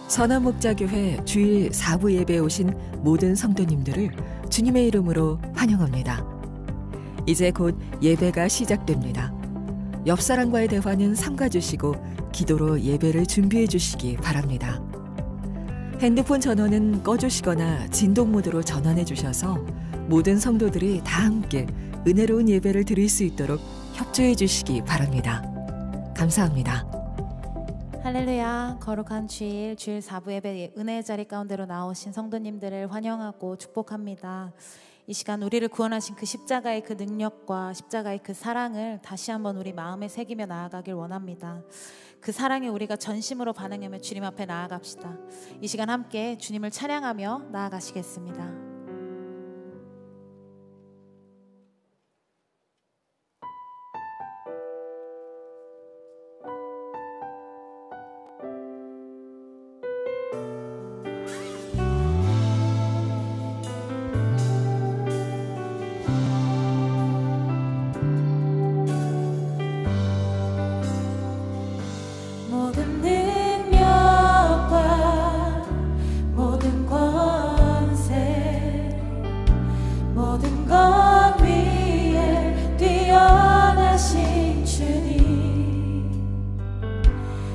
선한목자교회 주일 4부 예배에 오신 모든 성도님들을 주님의 이름으로 환영합니다. 이제 곧 예배가 시작됩니다. 옆 사람과의 대화는 삼가주시고 기도로 예배를 준비해 주시기 바랍니다. 핸드폰 전원은 꺼주시거나 진동 모드로 전환해 주셔서 모든 성도들이 다 함께 은혜로운 예배를 드릴 수 있도록 협조해 주시기 바랍니다. 감사합니다. 할렐루야. 거룩한 주일 4부 예배 은혜의 자리 가운데로 나오신 성도님들을 환영하고 축복합니다. 이 시간 우리를 구원하신 그 십자가의 그 능력과 십자가의 그 사랑을 다시 한번 우리 마음에 새기며 나아가길 원합니다. 그 사랑에 우리가 전심으로 반응하며 주님 앞에 나아갑시다. 이 시간 함께 주님을 찬양하며 나아가시겠습니다.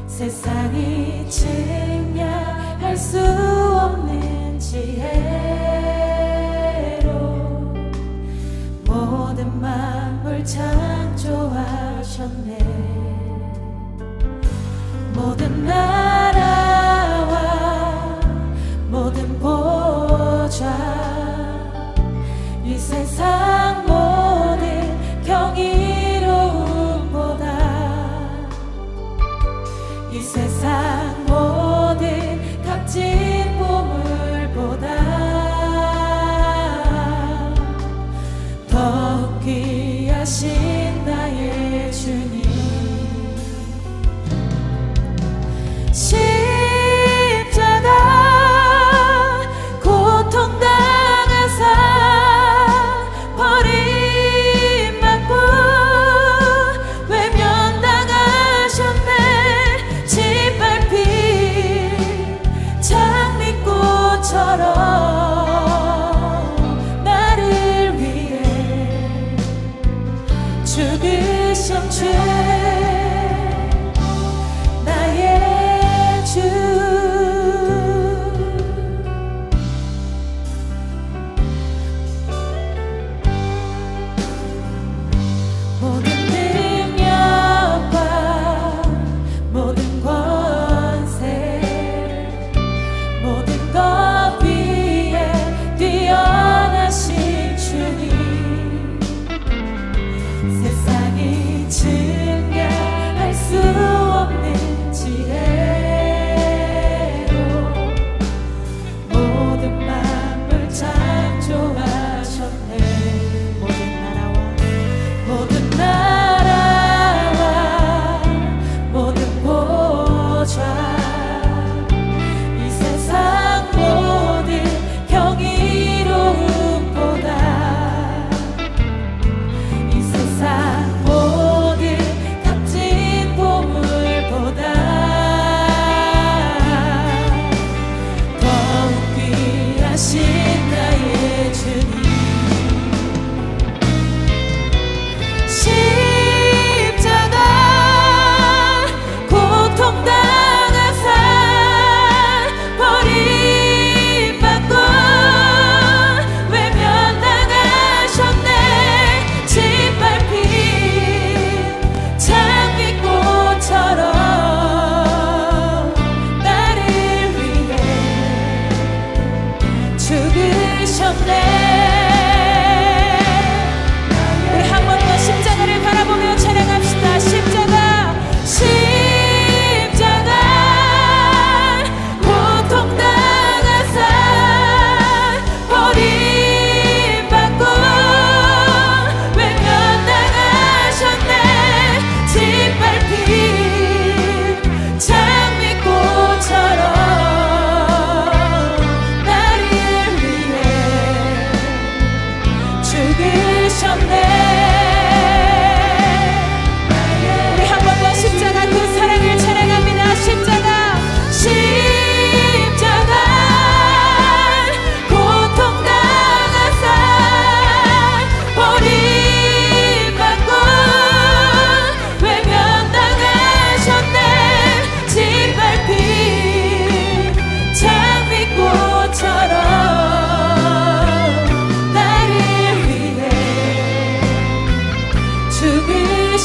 세상이 측량할 수 없는 지혜로 모든 만물 창조하셨네. 모든 나라와 모든 보좌 이 세상 모든 경이로움보다 이 세상 모든 값진 보물보다 더욱 귀하신 나의 주님. 십자가 고통당하사 버림받고 외면당하셨네. 짓밟힌 장미꽃처럼 나를 위해 죽으신 주 나의 주. 모든 능력과 모든 권세 모든 것 위에 뛰어나신 주님. 세상이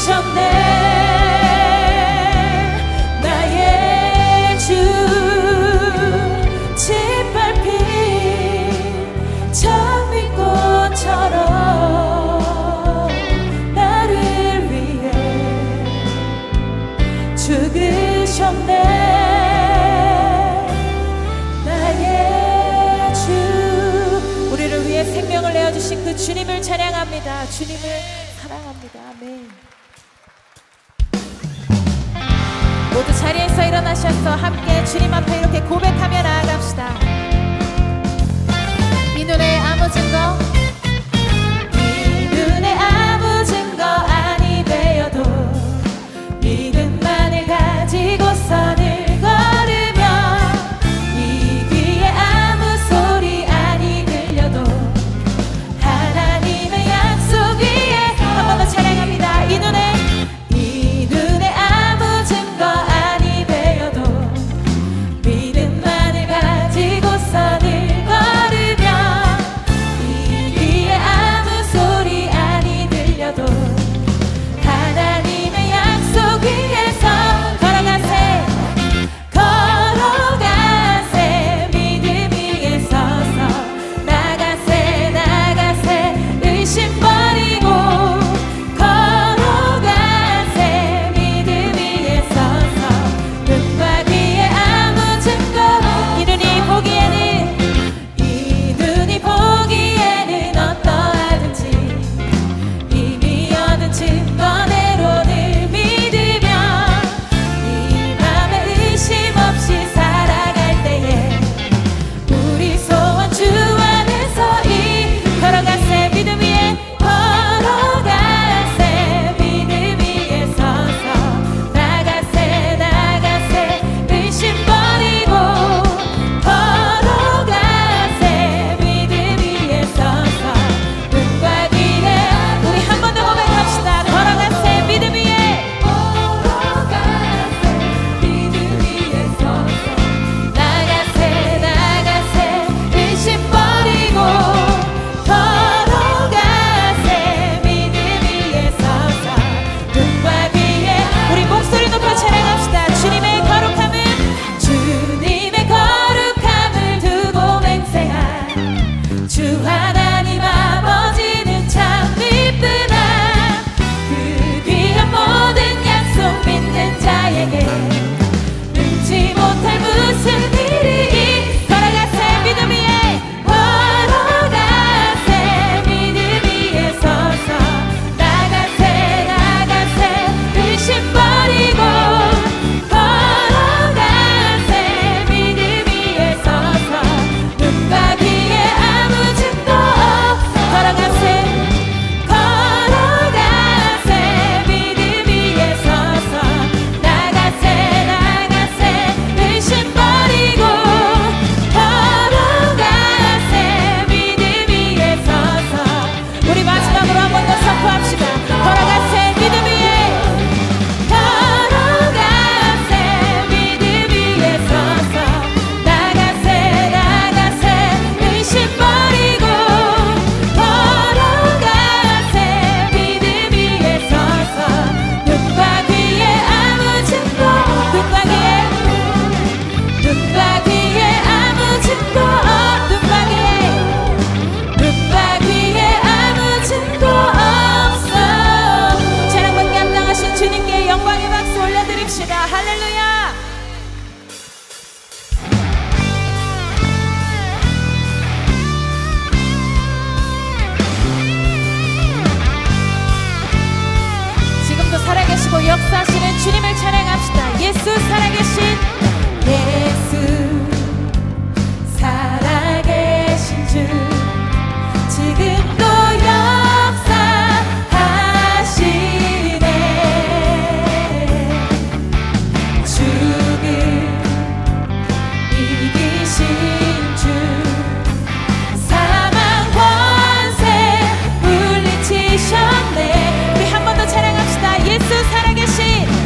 죽으셨네. 나의 주 짓밟힌 장미꽃처럼 나를 위해 죽으셨네. 나의 주. 우리를 위해 생명을 내어주신 그 주님을 찬양합니다. 주님을 사랑합니다. 아멘. 모두 자리에서 일어나셔서 함께 주님 앞에 이렇게 고백하며 나아갑시다. 이 눈에 아무 증거, 이 눈에 아무 증거 아니 되어도 믿음만을 가지고서는 걸으며 이 귀에 아무 소리 아니 들려도 하나님의 약속 위에 한 번 더 찬양합니다. 이 눈에 아무 증거 아니 되어도 믿음만을 가지고서는 걸으며 이 귀에 아무 소리 아니 들려도 하나님의 약속 위에서 걸어가세. 걸어가세. 믿음 위에 서서 나가세. 나가세. 의심 버리고 걸어가세. 믿음 위에 서서 눈과 귀에 아무 증거. 이 눈이 보기에는 어떠하든지 이미 얻은 증거대로 늘 믿으며 이 맘에 의심 없이 살아갈 때에 우리 소원 주 안에서 걸어가세. 믿음 위에 걸어가세. 믿음 위에 서서 나가세. 나가세. 의심 버리고 걸어가세. 믿음 위에 서서 눈과 귀에. 우리 한 번 더 고백합시다. 걸어가세. 믿음 위에 걸어가세. 믿음 위에 서서 나가세. 나가세. 의심 버리고 걸어가세. 믿음 위에 서서 눈과 귀에. 우리 목소리 높여 찬양합시다. 주님의 거룩함을 두고 맹세한 주 하나님 아버지는 참 기쁘나 그 귀한 모든 약속 믿는 자에게 능치 못할 무슨 일이. 걸어가세. 믿음 위에 걸어가세. 믿음 위에 서서 나가세. 나가세. 의심 버리고 걸어가세. 믿음 위에 서서 눈과 귀에 아무 증거 없어. 걸어가세. 걸어가세. 믿음 위에 서서 나가세. 나가세. 의심 버리고 걸어가세. 믿음 위에 서서. 우리 마지막으로 한 번 더 선포합시다. 걸어가세. 믿음 위에 걸어가세. 믿음 위에 서서 나가세. 나가세. 의심 버리고 걸어가세. 믿음 위에 서서 눈과 귀에 아무 증거. 눈과 귀에 아무 증거. 눈과 귀에 아무 증거 없어. 찬양받게 합당하신 주님께 영광의 박수 올려드립시다. 할렐루야. 지금도 살아계시고 역사하시는 주님을 찬양합시다. 예수 살아계신. 예수 살아계신 주 지금도 역사하시네. 죽음 이기신 주 사망 권세 물리치셨네. 우리 한 번 더 찬양합시다. 예수 살아계신.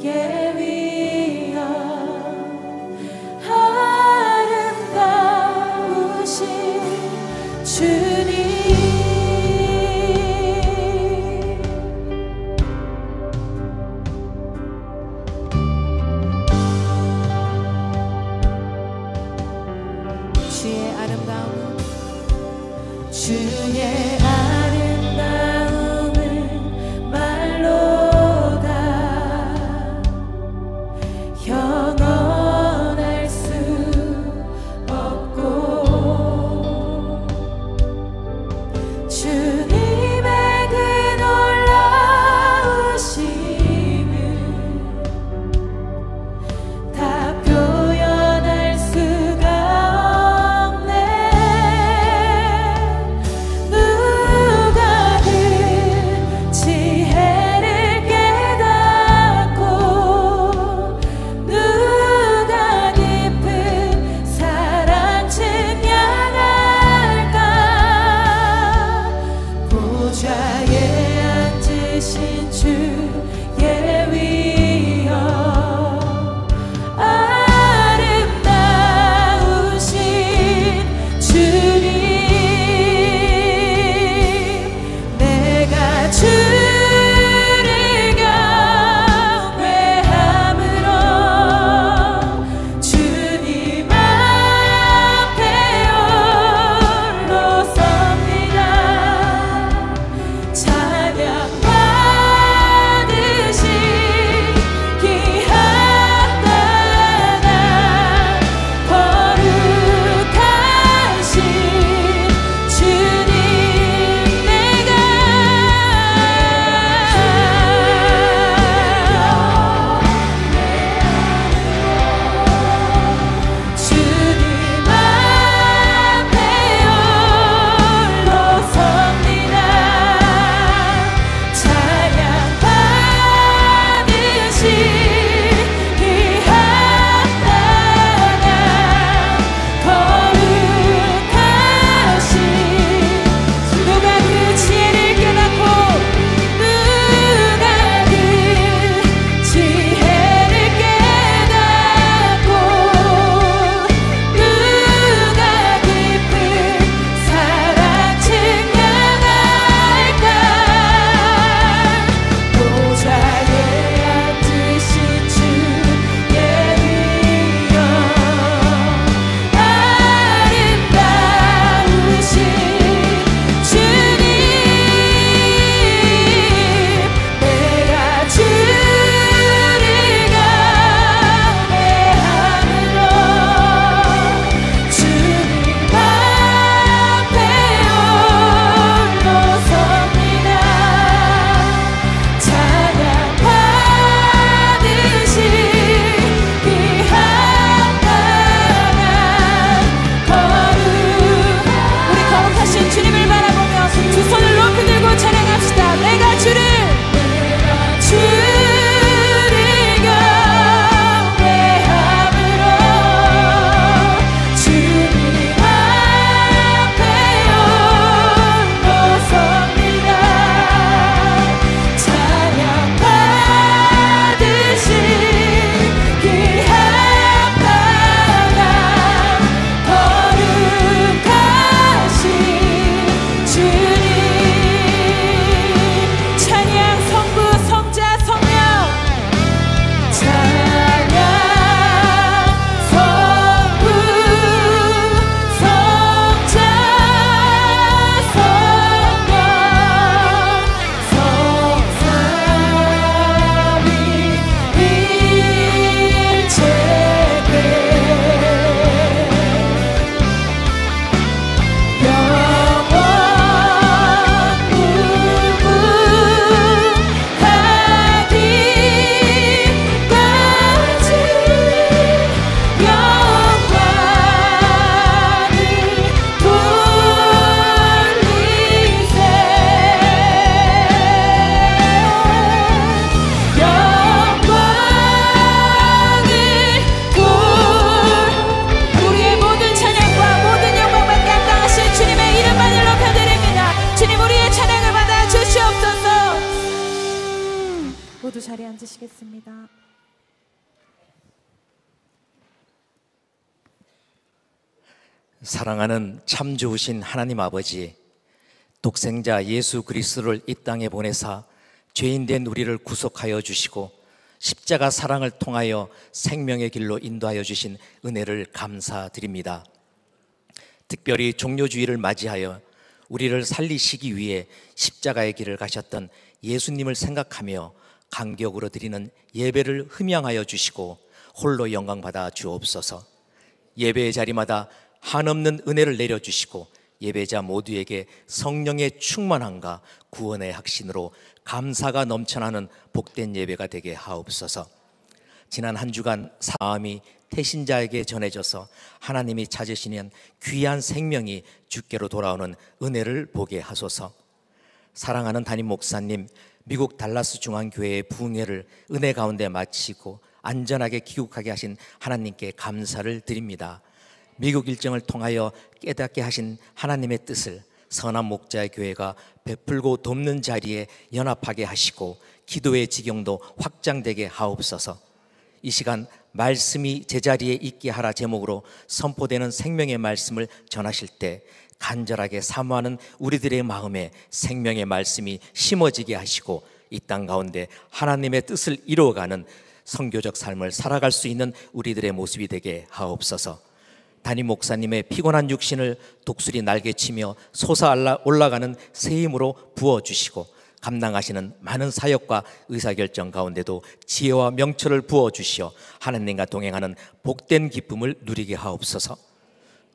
예비여 아름다우신 주님 주의 아름다움은 말로다 형언할 수 없고 주님의 그 놀라우심을 다 표현할 수가 없네. 누가 그 지혜를 깨닫고 누가 깊은 사랑 증명할까. 보좌에 앉으신 주의 위여 아름다우신 주님 내가 주를 경외함으로 주님 앞에 홀로 섭니다. 찬양 받으신 귀한 나라 거룩하신 주님 내가 주님 앞에 홀로 섭니다. 찬양 받으신 귀한 나라 거룩하신 누가 그 지혜를 깨닫고 누가 그 지혜를 깨닫고 누가 깊은 사랑 증명할까. 보좌에 앉으신 주의 위여 아름다우신 주님 내가 주를 경외함으로 주님 앞에 홀로 섭니다. 찬양 받으신 귀한 나라 우리 거룩하신 주님을 바라보며 두 손을 높이 들고 찬양합시다. 내가 주를 경외함으로 주님 앞에 홀로 섭니다. 찬양 받으신 귀한 나라 거룩하신 주님 찬양 성부 성자 성령 찬양 성부 성자 성령 성삼위 일체되 영원 무궁하기까지 영광을 돌리세. 우리의 모든 찬양과 모든 영광과 감당하신 주님의 이름만을 높여드립니다. 주님 우리의 찬양을 받아 주시옵소서. 모두 자리에 앉으시겠습니다. 사랑하는 참 좋으신 하나님 아버지, 독생자 예수 그리스도를 이 땅에 보내사 죄인된 우리를 구속하여 주시고 십자가 사랑을 통하여 생명의 길로 인도하여 주신 은혜를 감사드립니다. 특별히 종료주의를 맞이하여 우리를 살리시기 위해 십자가의 길을 가셨던 예수님을 생각하며 감격으로 드리는 예배를 흠양하여 주시고 홀로 영광받아 주옵소서. 예배의 자리마다 한없는 은혜를 내려주시고 예배자 모두에게 성령의 충만함과 구원의 확신으로 감사가 넘쳐나는 복된 예배가 되게 하옵소서. 지난 한 주간 마음이 태신자에게 전해져서 하나님이 찾으시는 귀한 생명이 주께로 돌아오는 은혜를 보게 하소서. 사랑하는 담임 목사님, 미국 달라스 중앙교회의 부흥회를 은혜 가운데 마치고 안전하게 귀국하게 하신 하나님께 감사를 드립니다. 미국 일정을 통하여 깨닫게 하신 하나님의 뜻을 선한 목자의 교회가 베풀고 돕는 자리에 연합하게 하시고 기도의 지경도 확장되게 하옵소서. 이 시간 말씀이 제자리에 있게 하라 제목으로 선포되는 생명의 말씀을 전하실 때 간절하게 사모하는 우리들의 마음에 생명의 말씀이 심어지게 하시고 이 땅 가운데 하나님의 뜻을 이루어가는 선교적 삶을 살아갈 수 있는 우리들의 모습이 되게 하옵소서. 담임 목사님의 피곤한 육신을 독수리 날개치며 솟아 올라가는 새 힘으로 부어주시고 감당하시는 많은 사역과 의사결정 가운데도 지혜와 명철을 부어주시어 하나님과 동행하는 복된 기쁨을 누리게 하옵소서.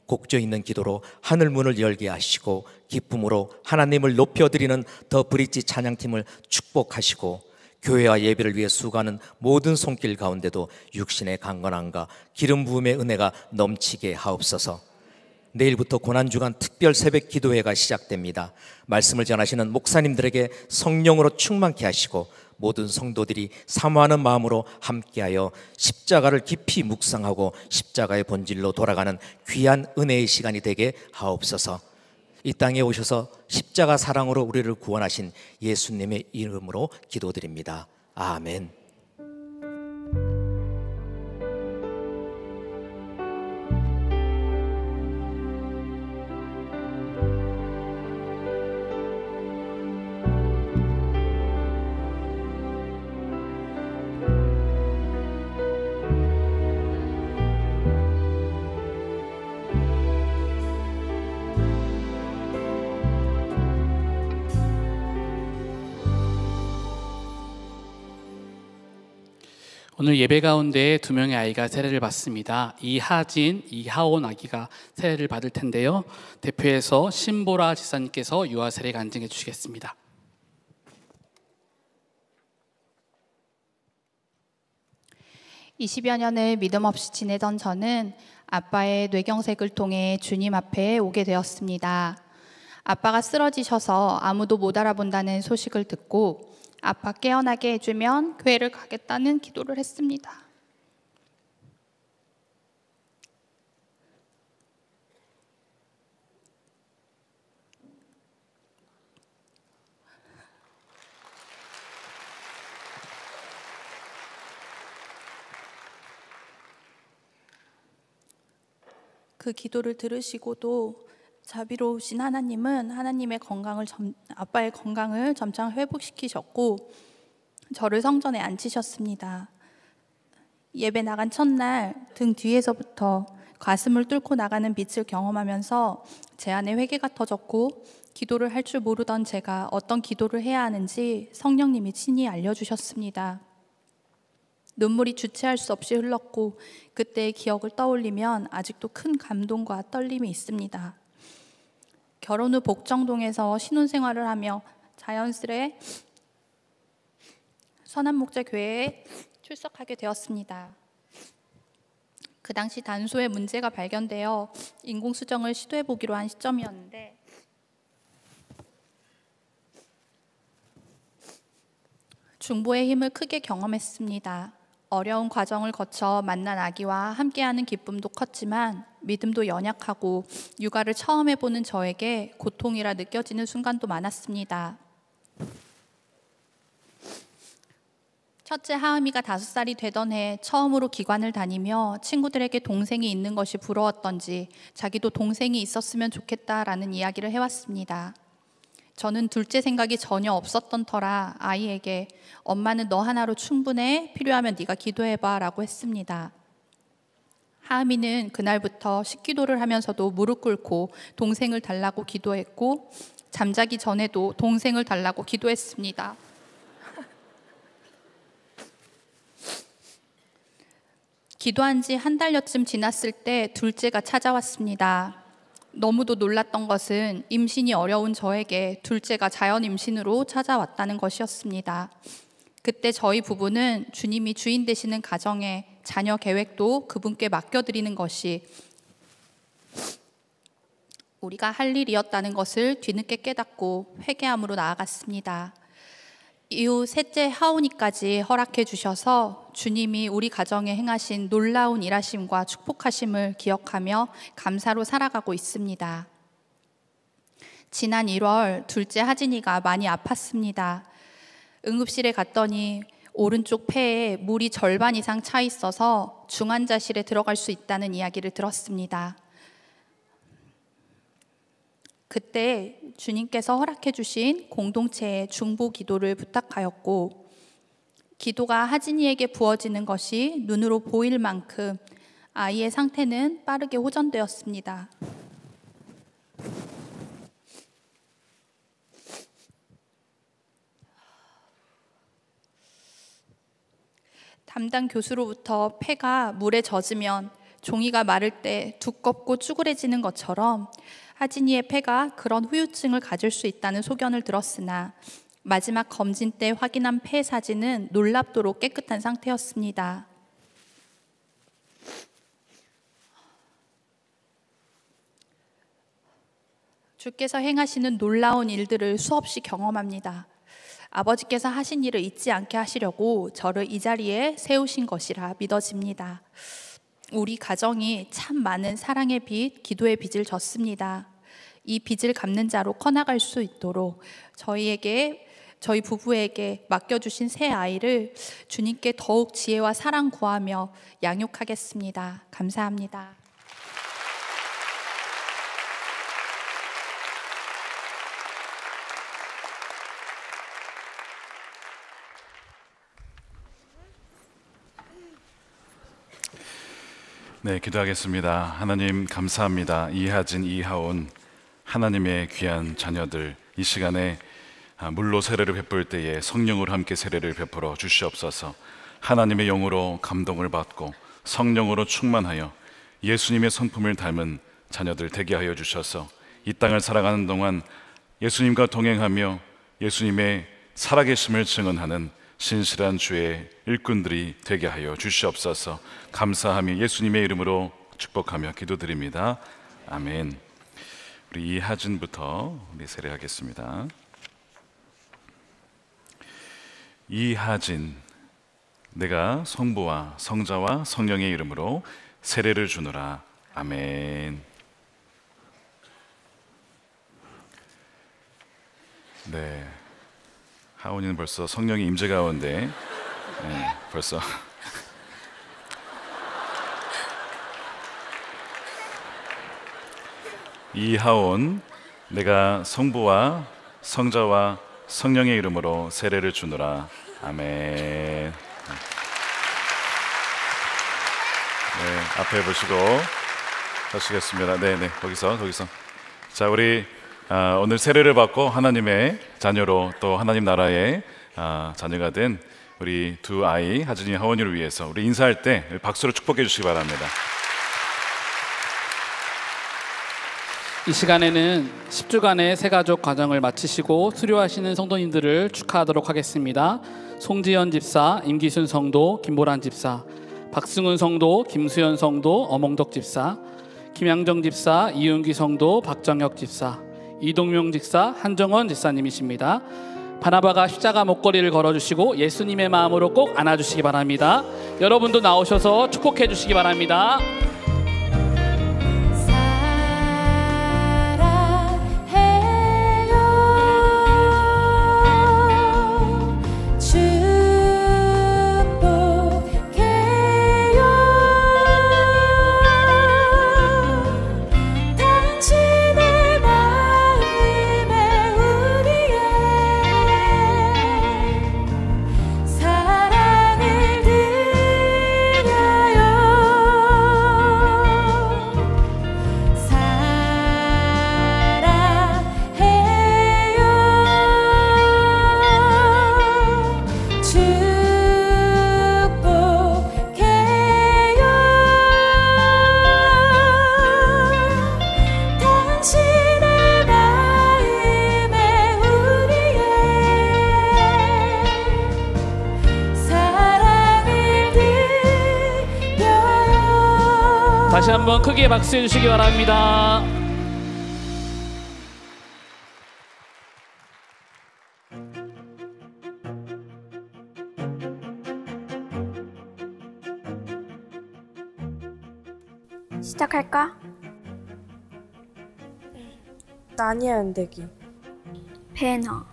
곡조 있는 기도로 하늘 문을 열게 하시고 기쁨으로 하나님을 높여드리는 더 브릿지 찬양팀을 축복하시고 교회와 예배를 위해 수고하는 모든 손길 가운데도 육신의 강건함과 기름 부음의 은혜가 넘치게 하옵소서. 내일부터 고난주간 특별 새벽 기도회가 시작됩니다. 말씀을 전하시는 목사님들에게 성령으로 충만케 하시고 모든 성도들이 사모하는 마음으로 함께하여 십자가를 깊이 묵상하고 십자가의 본질로 돌아가는 귀한 은혜의 시간이 되게 하옵소서. 이 땅에 오셔서 십자가 사랑으로 우리를 구원하신 예수님의 이름으로 기도드립니다. 아멘. 오늘 예배 가운데 두 명의 아이가 세례를 받습니다. 이하진, 이하온 아기가 세례를 받을 텐데요. 대표해서 신보라 지사님께서 유아 세례 간증해 주시겠습니다. (20여) 년을 믿음 없이 지내던 저는 아빠의 뇌경색을 통해 주님 앞에 오게 되었습니다. 아빠가 쓰러지셔서 아무도 못 알아본다는 소식을 듣고 아빠 깨어나게 해주면 교회를 가겠다는 기도를 했습니다. 그 기도를 들으시고도 자비로우신 하나님은 아빠의 건강을 점차 회복시키셨고 저를 성전에 앉히셨습니다. 예배 나간 첫날 등 뒤에서부터 가슴을 뚫고 나가는 빛을 경험하면서 제 안에 회개가 터졌고 기도를 할 줄 모르던 제가 어떤 기도를 해야 하는지 성령님이 친히 알려주셨습니다. 눈물이 주체할 수 없이 흘렀고 그때의 기억을 떠올리면 아직도 큰 감동과 떨림이 있습니다. 결혼 후 복정동에서 신혼생활을 하며 자연스레 선한목자교회에 출석하게 되었습니다. 그 당시 단소에 문제가 발견되어 인공수정을 시도해보기로 한 시점이었는데 중보의 힘을 크게 경험했습니다. 어려운 과정을 거쳐 만난 아기와 함께하는 기쁨도 컸지만 믿음도 연약하고 육아를 처음 해보는 저에게 고통이라 느껴지는 순간도 많았습니다. 첫째 하은이가 5살이 되던 해 처음으로 기관을 다니며 친구들에게 동생이 있는 것이 부러웠던지 자기도 동생이 있었으면 좋겠다라는 이야기를 해왔습니다. 저는 둘째 생각이 전혀 없었던 터라 아이에게 엄마는 너 하나로 충분해, 필요하면 네가 기도해봐 라고 했습니다. 하은이는 그날부터 식기도를 하면서도 무릎 꿇고 동생을 달라고 기도했고 잠자기 전에도 동생을 달라고 기도했습니다. 기도한 지 한 달여쯤 지났을 때 둘째가 찾아왔습니다. 너무도 놀랐던 것은 임신이 어려운 저에게 둘째가 자연 임신으로 찾아왔다는 것이었습니다. 그때 저희 부부는 주님이 주인 되시는 가정에 자녀 계획도 그분께 맡겨드리는 것이 우리가 할 일이었다는 것을 뒤늦게 깨닫고 회개함으로 나아갔습니다. 이후 셋째 하온이까지 허락해 주셔서 주님이 우리 가정에 행하신 놀라운 일하심과 축복하심을 기억하며 감사로 살아가고 있습니다. 지난 1월 둘째 하진이가 많이 아팠습니다. 응급실에 갔더니 오른쪽 폐에 물이 절반 이상 차 있어서 중환자실에 들어갈 수 있다는 이야기를 들었습니다. 그때 주님께서 허락해 주신 공동체의 중보 기도를 부탁하였고 기도가 하진이에게 부어지는 것이 눈으로 보일 만큼 아이의 상태는 빠르게 호전되었습니다. 담당 교수로부터 폐가 물에 젖으면 종이가 마를 때 두껍고 쭈그레지는 것처럼 하진이의 폐가 그런 후유증을 가질 수 있다는 소견을 들었으나 마지막 검진 때 확인한 폐 사진은 놀랍도록 깨끗한 상태였습니다. 주께서 행하시는 놀라운 일들을 수없이 경험합니다. 아버지께서 하신 일을 잊지 않게 하시려고 저를 이 자리에 세우신 것이라 믿어집니다. 우리 가정이 참 많은 사랑의 빚, 기도의 빚을 졌습니다. 이 빚을 갚는 자로 커나갈 수 있도록 저희 부부에게 맡겨주신 새 아이를 주님께 더욱 지혜와 사랑 구하며 양육하겠습니다. 감사합니다. 네, 기도하겠습니다. 하나님 감사합니다. 이하진, 이하온 하나님의 귀한 자녀들 이 시간에 물로 세례를 베풀 때에 성령으로 함께 세례를 베풀어 주시옵소서. 하나님의 영으로 감동을 받고 성령으로 충만하여 예수님의 성품을 닮은 자녀들 되게 하여 주셔서 이 땅을 살아가는 동안 예수님과 동행하며 예수님의 살아계심을 증언하는 신실한 주의 일꾼들이 되게 하여 주시옵소서. 감사하며 예수님의 이름으로 축복하며 기도드립니다. 아멘. 우리 이하진부터 우리 세례하겠습니다. 이하진, 내가 성부와 성자와 성령의 이름으로 세례를 주노라. 아멘. 네, 하온이는 벌써 성령의 임재 가운데 벌써 이하온, 내가 성부와 성자와 성령의 이름으로 세례를 주노라. 아멘. 네, 앞에 보시고 하시겠습니다. 네, 거기서. 자, 우리 오늘 세례를 받고 하나님의 자녀로 또 하나님 나라의 자녀가 된 우리 두 아이 하진이, 하원이를 위해서 우리 인사할 때 박수로 축복해 주시기 바랍니다. 이 시간에는 10주간의 새가족 과정을 마치시고 수료하시는 성도님들을 축하하도록 하겠습니다. 송지연 집사, 임기순 성도, 김보란 집사, 박승훈 성도, 김수연 성도, 어몽덕 집사, 김양정 집사, 이윤기 성도, 박정혁 집사, 이동명 집사, 한정원 집사님이십니다. 바나바가 십자가 목걸이를 걸어주시고 예수님의 마음으로 꼭 안아주시기 바랍니다. 여러분도 나오셔서 축복해 주시기 바랍니다. 사랑해요 주 다시 한번 크게 박수해 주시기 바랍니다. 시작할까? 나니아 연대기, 배너,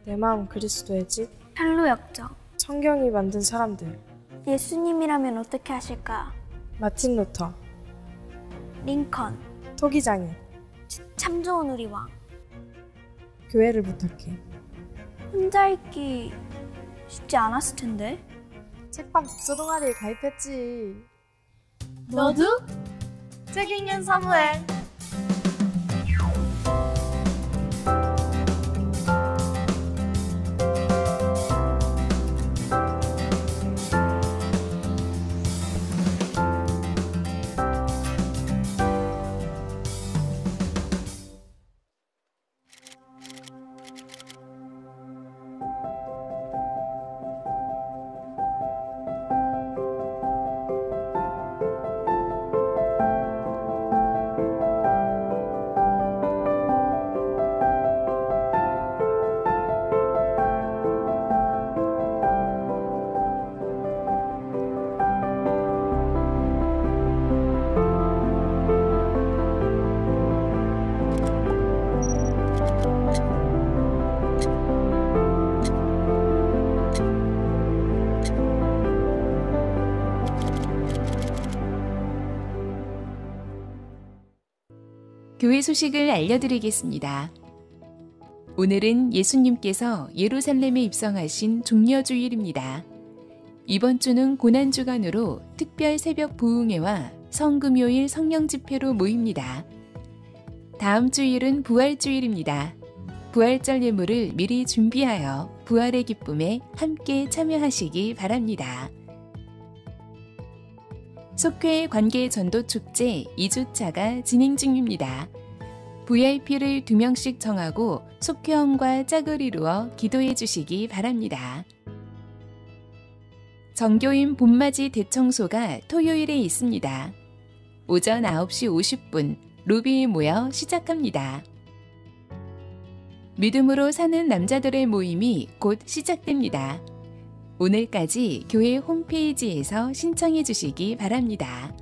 내 마음 그리스도의 집, 헬로 역정. 성경이 만든 사람들, 예수님이라면 어떻게 하실까? 마틴 루터, 링컨, 토기장인, 참 좋은 우리 왕. 교회를 부탁해. 혼자 읽기 쉽지 않았을 텐데. 책방 독서 동아리에 가입했지. 너도? 책 읽는 사무엘. 교회 소식을 알려드리겠습니다. 오늘은 예수님께서 예루살렘에 입성하신 종려주일입니다. 이번 주는 고난주간으로 특별 새벽 부흥회와 성금요일 성령집회로 모입니다. 다음 주일은 부활주일입니다. 부활절 예물을 미리 준비하여 부활의 기쁨에 함께 참여하시기 바랍니다. 속회 관계 전도 축제 2주차가 진행 중입니다. VIP를 2명씩 정하고 속회원과 짝을 이루어 기도해 주시기 바랍니다. 정교인 봄맞이 대청소가 토요일에 있습니다. 오전 9시 50분 로비에 모여 시작합니다. 믿음으로 사는 남자들의 모임이 곧 시작됩니다. 오늘까지 교회 홈페이지에서 신청해 주시기 바랍니다.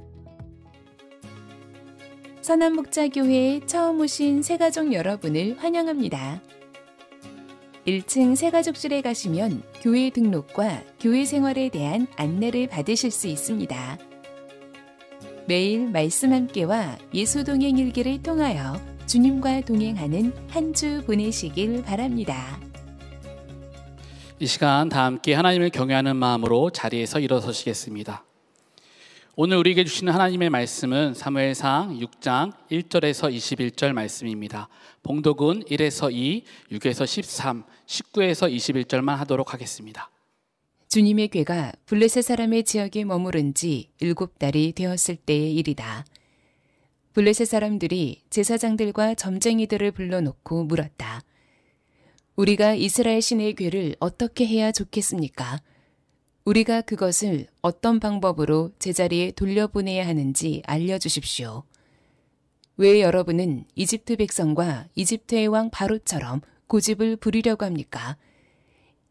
선한목자교회에 처음 오신 새가족 여러분을 환영합니다. 1층 새가족실에 가시면 교회 등록과 교회 생활에 대한 안내를 받으실 수 있습니다. 매일 말씀 함께와 예수동행 일기를 통하여 주님과 동행하는 한 주 보내시길 바랍니다. 이 시간 다 함께 하나님을 경외하는 마음으로 자리에서 일어서시겠습니다. 오늘 우리에게 주시는 하나님의 말씀은 사무엘상 6장 1절에서 21절 말씀입니다. 봉독은 1에서 2, 6에서 13, 19에서 21절만 하도록 하겠습니다. 주님의 궤가 블레셋 사람의 지역에 머무른 지 7달이 되었을 때의 일이다. 블레셋 사람들이 제사장들과 점쟁이들을 불러놓고 물었다. 우리가 이스라엘 신의 궤를 어떻게 해야 좋겠습니까? 우리가 그것을 어떤 방법으로 제자리에 돌려보내야 하는지 알려주십시오. 왜 여러분은 이집트 백성과 이집트의 왕 바로처럼 고집을 부리려고 합니까?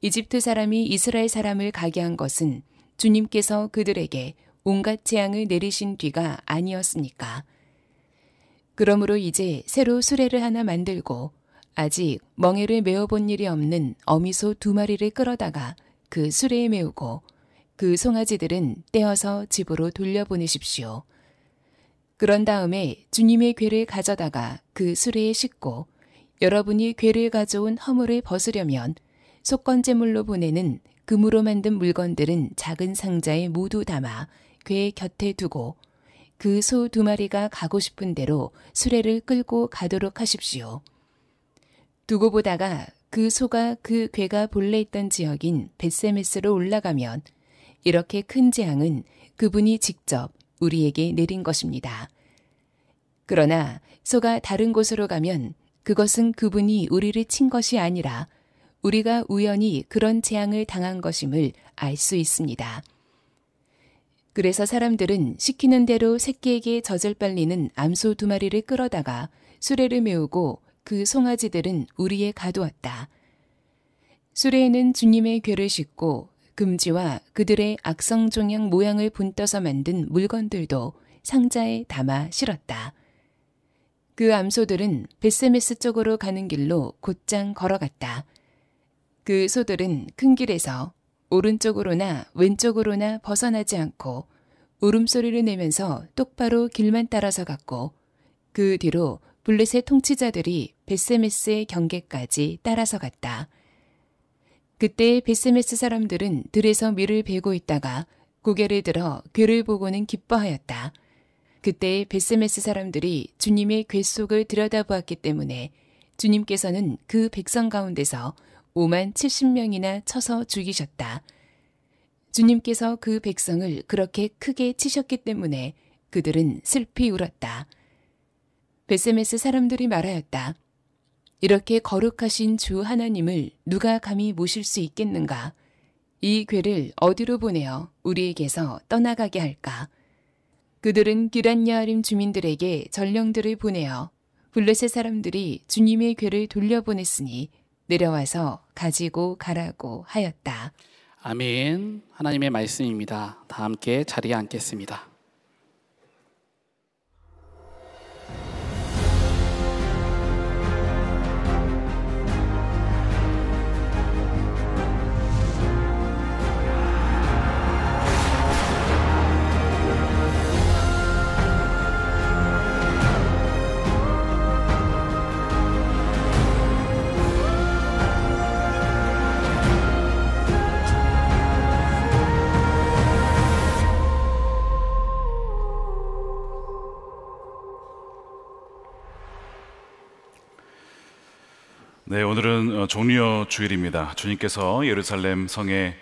이집트 사람이 이스라엘 사람을 가게 한 것은 주님께서 그들에게 온갖 재앙을 내리신 뒤가 아니었습니까? 그러므로 이제 새로 수레를 하나 만들고 아직 멍에를 메어본 일이 없는 어미소 2마리를 끌어다가 그 수레에 메우고 그 송아지들은 떼어서 집으로 돌려보내십시오. 그런 다음에 주님의 궤를 가져다가 그 수레에 싣고 여러분이 궤를 가져온 허물을 벗으려면 속건제물로 보내는 금으로 만든 물건들은 작은 상자에 모두 담아 궤 곁에 두고 그 소 2마리가 가고 싶은 대로 수레를 끌고 가도록 하십시오. 두고 보다가 그 소가 그 궤가 본래 있던 지역인 벳세메스로 올라가면 이렇게 큰 재앙은 그분이 직접 우리에게 내린 것입니다. 그러나 소가 다른 곳으로 가면 그것은 그분이 우리를 친 것이 아니라 우리가 우연히 그런 재앙을 당한 것임을 알 수 있습니다. 그래서 사람들은 시키는 대로 새끼에게 젖을 빨리는 암소 2마리를 끌어다가 수레를 메우고 그 송아지들은 우리에 가두었다. 수레에는 주님의 궤를 싣고 금지와 그들의 악성 종양 모양을 분떠서 만든 물건들도 상자에 담아 실었다. 그 암소들은 벳세메스 쪽으로 가는 길로 곧장 걸어갔다. 그 소들은 큰 길에서 오른쪽으로나 왼쪽으로나 벗어나지 않고 울음소리를 내면서 똑바로 길만 따라서 갔고 그 뒤로 블레셋 통치자들이 벳세메스의 경계까지 따라서 갔다. 그때 벳세메스 사람들은 들에서 밀을 베고 있다가 고개를 들어 궤를 보고는 기뻐하였다. 그때 벳세메스 사람들이 주님의 궤 속을 들여다보았기 때문에 주님께서는 그 백성 가운데서 50,070명이나 쳐서 죽이셨다. 주님께서 그 백성을 그렇게 크게 치셨기 때문에 그들은 슬피 울었다. 벳세메스 사람들이 말하였다. 이렇게 거룩하신 주 하나님을 누가 감히 모실 수 있겠는가? 이 궤를 어디로 보내어 우리에게서 떠나가게 할까? 그들은 기럇야아림 주민들에게 전령들을 보내어 블레셋 사람들이 주님의 궤를 돌려보냈으니 내려와서 가지고 가라고 하였다. 아멘. 하나님의 말씀입니다. 다 함께 자리에 앉겠습니다. 네, 오늘은 종려 주일입니다. 주님께서 예루살렘 성에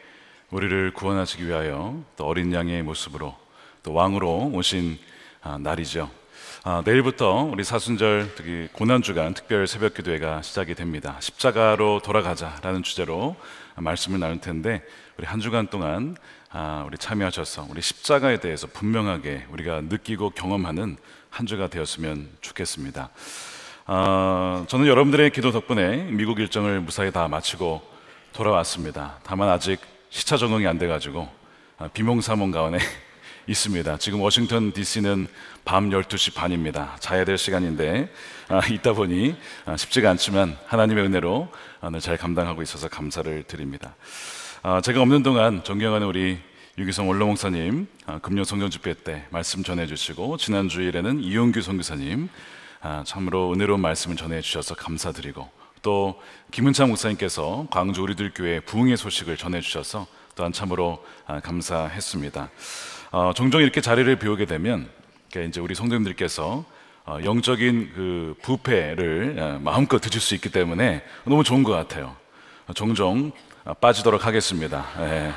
우리를 구원하시기 위하여 또 어린 양의 모습으로 또 왕으로 오신 날이죠. 내일부터 우리 사순절 특히 고난주간 특별 새벽기도회가 시작이 됩니다. 십자가로 돌아가자라는 주제로 말씀을 나눌 텐데 우리 한 주간 동안 우리 참여하셔서 우리 십자가에 대해서 분명하게 우리가 느끼고 경험하는 한 주가 되었으면 좋겠습니다. 저는 여러분들의 기도 덕분에 미국 일정을 무사히 다 마치고 돌아왔습니다. 다만 아직 시차 적응이 안 돼가지고 비몽사몽 가운데 있습니다. 지금 워싱턴 DC는 밤 12시 반입니다. 자야 될 시간인데 있다 보니 쉽지가 않지만 하나님의 은혜로 잘 감당하고 있어서 감사를 드립니다. 제가 없는 동안 존경하는 우리 유기성 원로 목사님 금요 성경 집회 때 말씀 전해주시고 지난 주일에는 이용규 선교사님 참으로 은혜로운 말씀을 전해주셔서 감사드리고 또 김은창 목사님께서 광주 우리들 교회 부흥의 소식을 전해주셔서 또한 참으로 감사했습니다. 종종 이렇게 자리를 비우게 되면 이제 우리 성도님들께서 영적인 그 부패를 마음껏 드실 수 있기 때문에 너무 좋은 것 같아요. 종종 빠지도록 하겠습니다.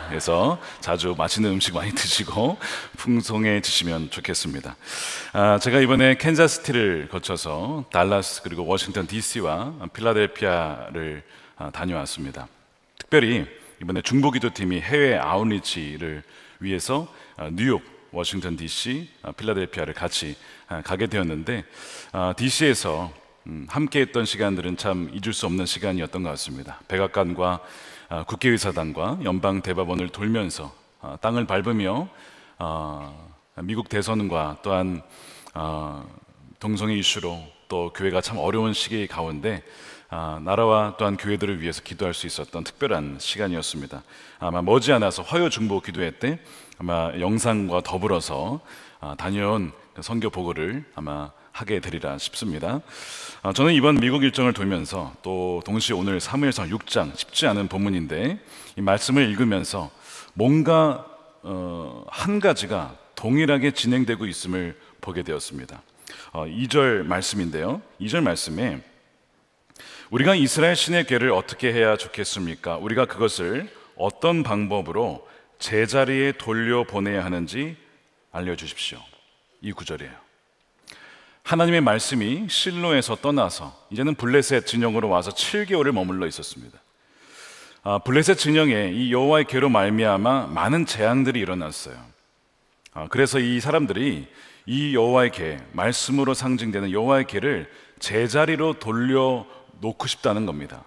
그래서 자주 맛있는 음식 많이 드시고 풍성해지시면 좋겠습니다. 제가 이번에 캔자스시티를 거쳐서 달라스 그리고 워싱턴 DC와 필라델피아를 다녀왔습니다. 특별히 이번에 중보기도팀이 해외 아웃리치를 위해서 뉴욕, 워싱턴 DC, 필라델피아를 같이 가게 되었는데 DC에서 함께 했던 시간들은 참 잊을 수 없는 시간이었던 것 같습니다. 백악관과 국회의사당과 연방대법원을 돌면서 땅을 밟으며 미국 대선과 또한 동성애 이슈로 또 교회가 참 어려운 시기 가운데 나라와 또한 교회들을 위해서 기도할 수 있었던 특별한 시간이었습니다. 아마 머지않아서 화요 중보 기도회 때 아마 영상과 더불어서 다녀온 선교 보고를 아마 하게 되리라 싶습니다. 저는 이번 미국 일정을 돌면서 또 동시에 오늘 사무엘상 6장 쉽지 않은 본문인데 이 말씀을 읽으면서 뭔가 한 가지가 동일하게 진행되고 있음을 보게 되었습니다. 2절 말씀인데요. 2절 말씀에 우리가 이스라엘 신의 궤를 어떻게 해야 좋겠습니까? 우리가 그것을 어떤 방법으로 제자리에 돌려보내야 하는지 알려주십시오. 이 구절이에요. 하나님의 말씀이 실로에서 떠나서 이제는 블레셋 진영으로 와서 7개월을 머물러 있었습니다. 블레셋 진영에 이 여호와의 궤로 말미암아 많은 재앙들이 일어났어요. 그래서 이 사람들이 이 여호와의 궤, 말씀으로 상징되는 여호와의 궤를 제자리로 돌려놓고 싶다는 겁니다.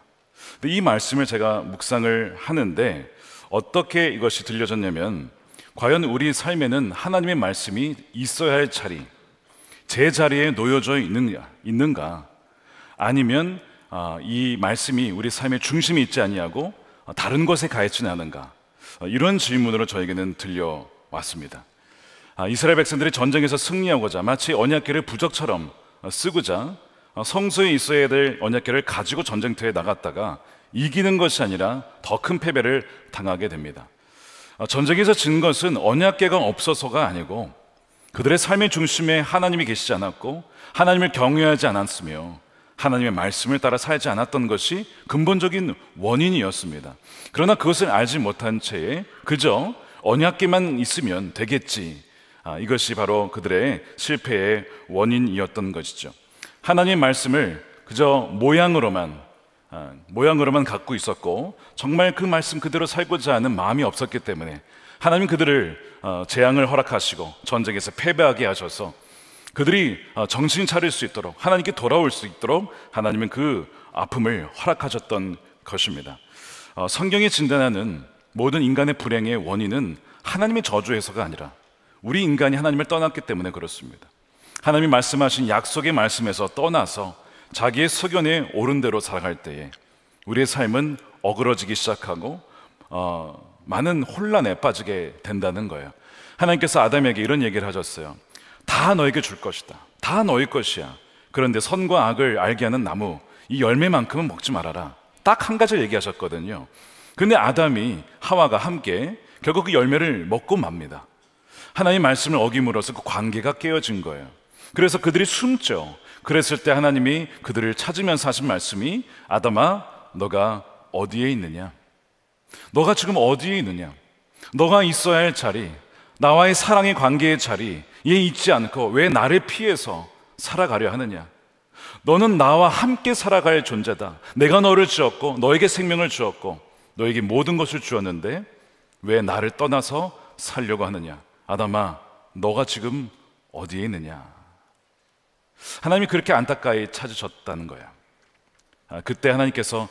근데 이 말씀을 제가 묵상을 하는데 어떻게 이것이 들려졌냐면, 과연 우리 삶에는 하나님의 말씀이 있어야 할 자리, 제자리에 놓여져 있는가? 아니면 이 말씀이 우리 삶의 중심에 있지 아니하고 다른 곳에 가 있지는 않은가? 이런 질문으로 저에게는 들려왔습니다. 이스라엘 백성들이 전쟁에서 승리하고자 마치 언약궤를 부적처럼 쓰고자 성소에 있어야 될 언약궤를 가지고 전쟁터에 나갔다가 이기는 것이 아니라 더 큰 패배를 당하게 됩니다. 전쟁에서 진 것은 언약궤가 없어서가 아니고 그들의 삶의 중심에 하나님이 계시지 않았고 하나님을 경외하지 않았으며 하나님의 말씀을 따라 살지 않았던 것이 근본적인 원인이었습니다. 그러나 그것을 알지 못한 채에 그저 언약궤만 있으면 되겠지, 이것이 바로 그들의 실패의 원인이었던 것이죠. 하나님의 말씀을 그저 모양으로만 갖고 있었고 정말 그 말씀 그대로 살고자 하는 마음이 없었기 때문에 하나님 그들을 재앙을 허락하시고 전쟁에서 패배하게 하셔서 그들이 정신 차릴 수 있도록, 하나님께 돌아올 수 있도록 하나님은 그 아픔을 허락하셨던 것입니다. 성경이 진단하는 모든 인간의 불행의 원인은 하나님의 저주에서가 아니라 우리 인간이 하나님을 떠났기 때문에 그렇습니다. 하나님이 말씀하신 약속의 말씀에서 떠나서 자기의 소견에 옳은 대로 살아갈 때에 우리의 삶은 어그러지기 시작하고 많은 혼란에 빠지게 된다는 거예요. 하나님께서 아담에게 이런 얘기를 하셨어요. 다 너에게 줄 것이다. 다 너의 것이야. 그런데 선과 악을 알게 하는 나무, 이 열매만큼은 먹지 말아라. 딱 한 가지를 얘기하셨거든요. 근데 아담이 하와가 함께 결국 그 열매를 먹고 맙니다. 하나님 말씀을 어김으로써 그 관계가 깨어진 거예요. 그래서 그들이 숨죠. 그랬을 때 하나님이 그들을 찾으면서 하신 말씀이, 아담아, 너가 어디에 있느냐? 너가 지금 어디에 있느냐? 너가 있어야 할 자리, 나와의 사랑의 관계의 자리에 있지 않고 왜 나를 피해서 살아가려 하느냐? 너는 나와 함께 살아갈 존재다. 내가 너를 지었고 너에게 생명을 주었고 너에게 모든 것을 주었는데 왜 나를 떠나서 살려고 하느냐? 아담아, 너가 지금 어디에 있느냐? 하나님이 그렇게 안타까이 찾으셨다는 거야. 그때 하나님께서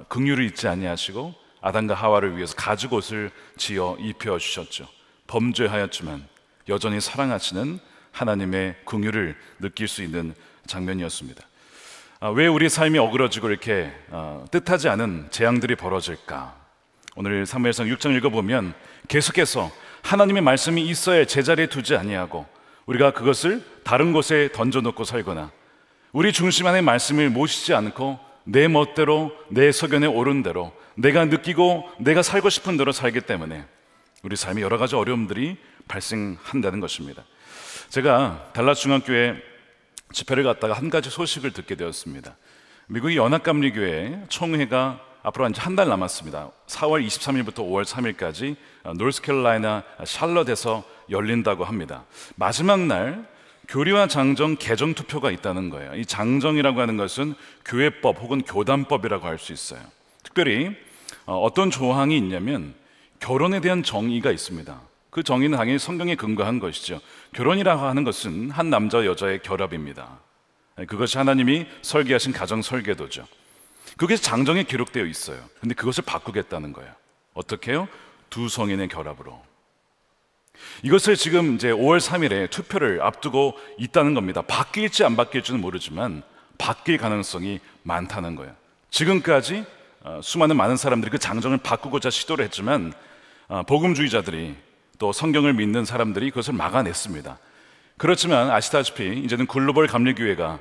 긍휼을 잊지 아니하시고 아담과 하와를 위해서 가죽옷을 지어 입혀 주셨죠. 범죄하였지만 여전히 사랑하시는 하나님의 긍휼을 느낄 수 있는 장면이었습니다. 왜 우리 삶이 어그러지고 이렇게 뜻하지 않은 재앙들이 벌어질까? 오늘 사무엘상 6장 읽어보면 계속해서 하나님의 말씀이 있어야 제자리에 두지 아니하고 우리가 그것을 다른 곳에 던져놓고 살거나 우리 중심 안에 말씀을 모시지 않고 내 멋대로, 내 소견에 옳은 대로, 내가 느끼고 내가 살고 싶은 대로 살기 때문에 우리 삶에 여러 가지 어려움들이 발생한다는 것입니다. 제가 달라스 중앙교회 집회를 갔다가 한 가지 소식을 듣게 되었습니다. 미국의 연합감리교회 총회가 앞으로 이제 한 달 남았습니다. 4월 23일부터 5월 3일까지 노스캐롤라이나 샬럿에서 열린다고 합니다. 마지막 날 교리와 장정 개정 투표가 있다는 거예요. 이 장정이라고 하는 것은 교회법 혹은 교단법이라고 할 수 있어요. 특별히 어떤 조항이 있냐면 결혼에 대한 정의가 있습니다. 그 정의는 당연히 성경에 근거한 것이죠. 결혼이라고 하는 것은 한 남자 여자의 결합입니다. 그것이 하나님이 설계하신 가정 설계도죠. 그게 장정에 기록되어 있어요. 근데 그것을 바꾸겠다는 거예요. 어떻게 해요? 두 성인의 결합으로. 이것을 지금 이제 5월 3일에 투표를 앞두고 있다는 겁니다. 바뀔지 안 바뀔지는 모르지만 바뀔 가능성이 많다는 거예요. 지금까지 수많은 많은 사람들이 그 장정을 바꾸고자 시도를 했지만 복음주의자들이 또 성경을 믿는 사람들이 그것을 막아냈습니다. 그렇지만 아시다시피 이제는 글로벌 감리교회가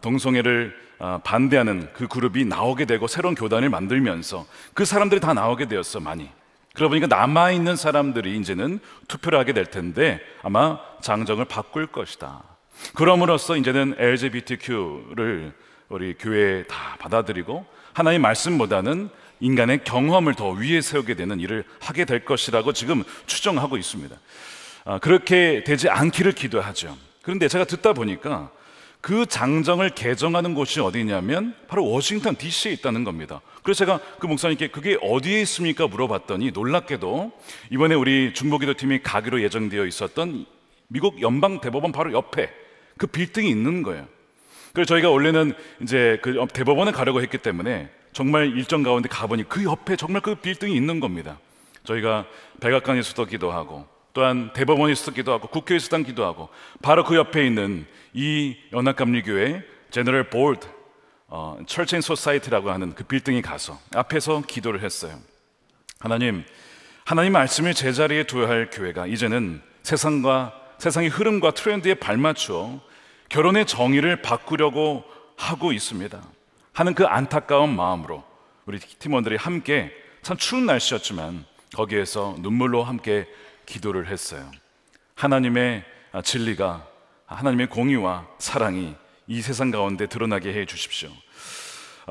동성애를 반대하는 그 그룹이 나오게 되고 새로운 교단을 만들면서 그 사람들이 다 나오게 되었어, 많이. 그러다 보니까 남아있는 사람들이 이제는 투표를 하게 될 텐데 아마 장정을 바꿀 것이다. 그럼으로써 이제는 LGBTQ를 우리 교회에 다 받아들이고 하나님의 말씀보다는 인간의 경험을 더 위에 세우게 되는 일을 하게 될 것이라고 지금 추정하고 있습니다. 그렇게 되지 않기를 기도하죠. 그런데 제가 듣다 보니까 그 장정을 개정하는 곳이 어디냐면 바로 워싱턴 DC에 있다는 겁니다. 그래서 제가 그 목사님께 그게 어디에 있습니까? 물어봤더니 놀랍게도 이번에 우리 중보기도팀이 가기로 예정되어 있었던 미국 연방대법원 바로 옆에 그 빌딩이 있는 거예요. 그래서 저희가 원래는 이제 그 대법원에 가려고 했기 때문에 정말 일정 가운데 가보니 그 옆에 정말 그 빌딩이 있는 겁니다. 저희가 백악관에서도 기도하고 또한 대법원에서도 기도하고 국회에서도 기도하고 바로 그 옆에 있는 이 연합감리교회 제너럴 보드 철치 앤 소사이티라고 하는 그 빌딩에 가서 앞에서 기도를 했어요. 하나님 말씀을 제자리에 둬야 할 교회가 이제는 세상의 흐름과 트렌드에 발맞추어 결혼의 정의를 바꾸려고 하고 있습니다 하는 그 안타까운 마음으로 우리 팀원들이 함께, 참 추운 날씨였지만 거기에서 눈물로 함께 기도를 했어요. 하나님의 진리가, 하나님의 공의와 사랑이 이 세상 가운데 드러나게 해 주십시오.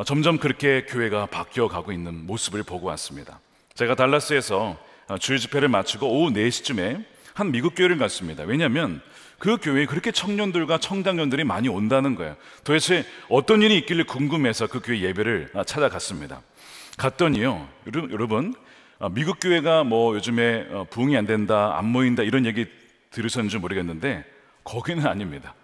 점점 그렇게 교회가 바뀌어가고 있는 모습을 보고 왔습니다. 제가 달라스에서 주일 집회를 마치고 오후 4시쯤에 한 미국 교회를 갔습니다. 왜냐하면 그 교회에 그렇게 청년들과 청장년들이 많이 온다는 거예요. 도대체 어떤 일이 있길래 궁금해서 그 교회 예배를 찾아갔습니다. 갔더니요, 여러분 미국 교회가 뭐 요즘에 부흥이 안 된다, 안 모인다 이런 얘기 들으셨는지 모르겠는데 거기는 아닙니다.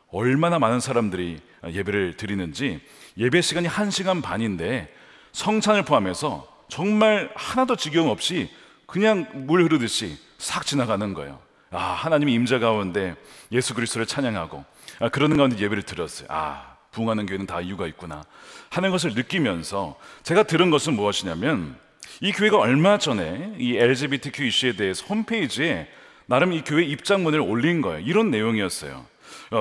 얼마나 많은 사람들이 예배를 드리는지 예배 시간이 1시간 반인데 성찬을 포함해서 정말 하나도 지경 없이 그냥 물 흐르듯이 싹 지나가는 거예요. 하나님의 임재 가운데 예수 그리스도를 찬양하고 그러는 가운데 예배를 드렸어요. 부흥하는 교회는 다 이유가 있구나 하는 것을 느끼면서 제가 들은 것은 무엇이냐면 이 교회가 얼마 전에 이 LGBTQ 이슈에 대해서 홈페이지에 나름 이 교회 입장문을 올린 거예요. 이런 내용이었어요.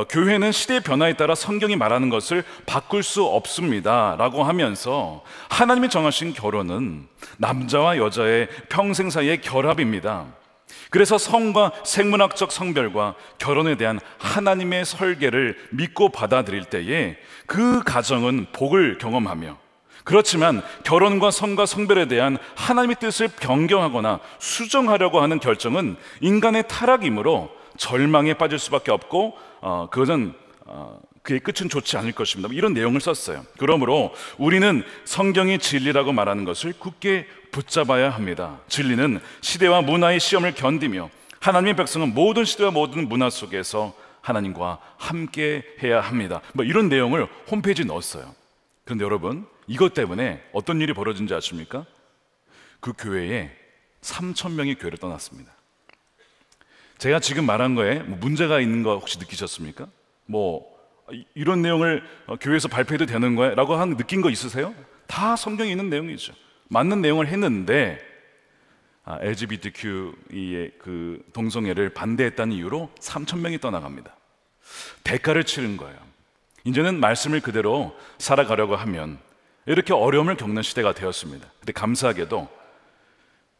교회는 시대의 변화에 따라 성경이 말하는 것을 바꿀 수 없습니다 라고 하면서 하나님이 정하신 결혼은 남자와 여자의 평생 사이의 결합입니다. 그래서 성과 생물학적 성별과 결혼에 대한 하나님의 설계를 믿고 받아들일 때에 그 가정은 복을 경험하며, 그렇지만 결혼과 성과 성별에 대한 하나님의 뜻을 변경하거나 수정하려고 하는 결정은 인간의 타락이므로 절망에 빠질 수밖에 없고 그것은 그의 끝은 좋지 않을 것입니다. 이런 내용을 썼어요. 그러므로 우리는 성경이 진리라고 말하는 것을 굳게 붙잡아야 합니다. 진리는 시대와 문화의 시험을 견디며 하나님의 백성은 모든 시대와 모든 문화 속에서 하나님과 함께 해야 합니다. 이런 내용을 홈페이지에 넣었어요. 그런데 여러분, 이것 때문에 어떤 일이 벌어진지 아십니까? 그 교회에 3,000명이 교회를 떠났습니다. 제가 지금 말한 거에 문제가 있는 거 혹시 느끼셨습니까? 이런 내용을 교회에서 발표해도 되는 거야? 라고 느낀 거 있으세요? 다 성경에 있는 내용이죠. 맞는 내용을 했는데 LGBTQ의 그 동성애를 반대했다는 이유로 3,000명이 떠나갑니다. 대가를 치른 거예요. 이제는 말씀을 그대로 살아가려고 하면 이렇게 어려움을 겪는 시대가 되었습니다. 근데 감사하게도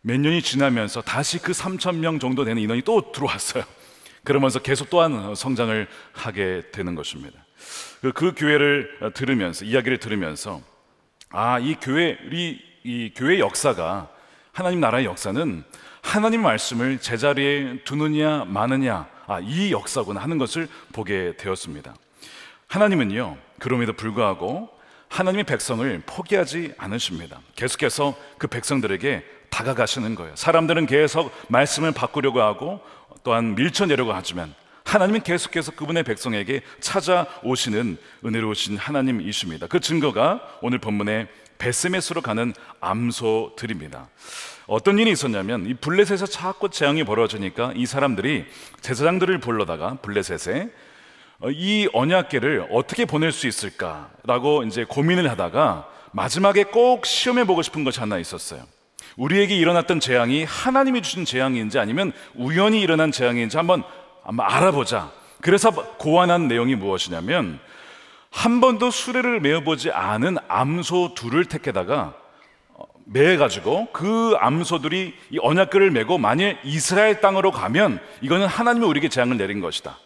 몇 년이 지나면서 다시 그 3,000명 정도 되는 인원이 또 들어왔어요. 그러면서 계속 또한 성장을 하게 되는 것입니다. 그 교회를 들으면서, 이야기를 들으면서 이 교회 역사가, 하나님 나라의 역사는 하나님 말씀을 제자리에 두느냐 마느냐, 이 역사구나 하는 것을 보게 되었습니다. 하나님은요, 그럼에도 불구하고 하나님의 백성을 포기하지 않으십니다. 계속해서 그 백성들에게 다가가시는 거예요. 사람들은 계속 말씀을 바꾸려고 하고 또한 밀쳐내려고 하지만 하나님은 계속해서 그분의 백성에게 찾아오시는 은혜로우신 하나님이십니다. 그 증거가 오늘 본문의 베스메스로 가는 암소들입니다. 어떤 일이 있었냐면 이 블레셋에서 자꾸 재앙이 벌어지니까 이 사람들이 제사장들을 불러다가 블레셋에 이 언약궤를 어떻게 보낼 수 있을까라고 이제 고민을 하다가 마지막에 꼭 시험해 보고 싶은 것이 하나 있었어요. 우리에게 일어났던 재앙이 하나님이 주신 재앙인지 아니면 우연히 일어난 재앙인지 한번 알아보자. 그래서 고안한 내용이 무엇이냐면 한 번도 수레를 메어보지 않은 암소 둘을 택해다가 매가지고 그 암소들이 이 언약궤를 메고 만일 이스라엘 땅으로 가면 이거는 하나님이 우리에게 재앙을 내린 것이다.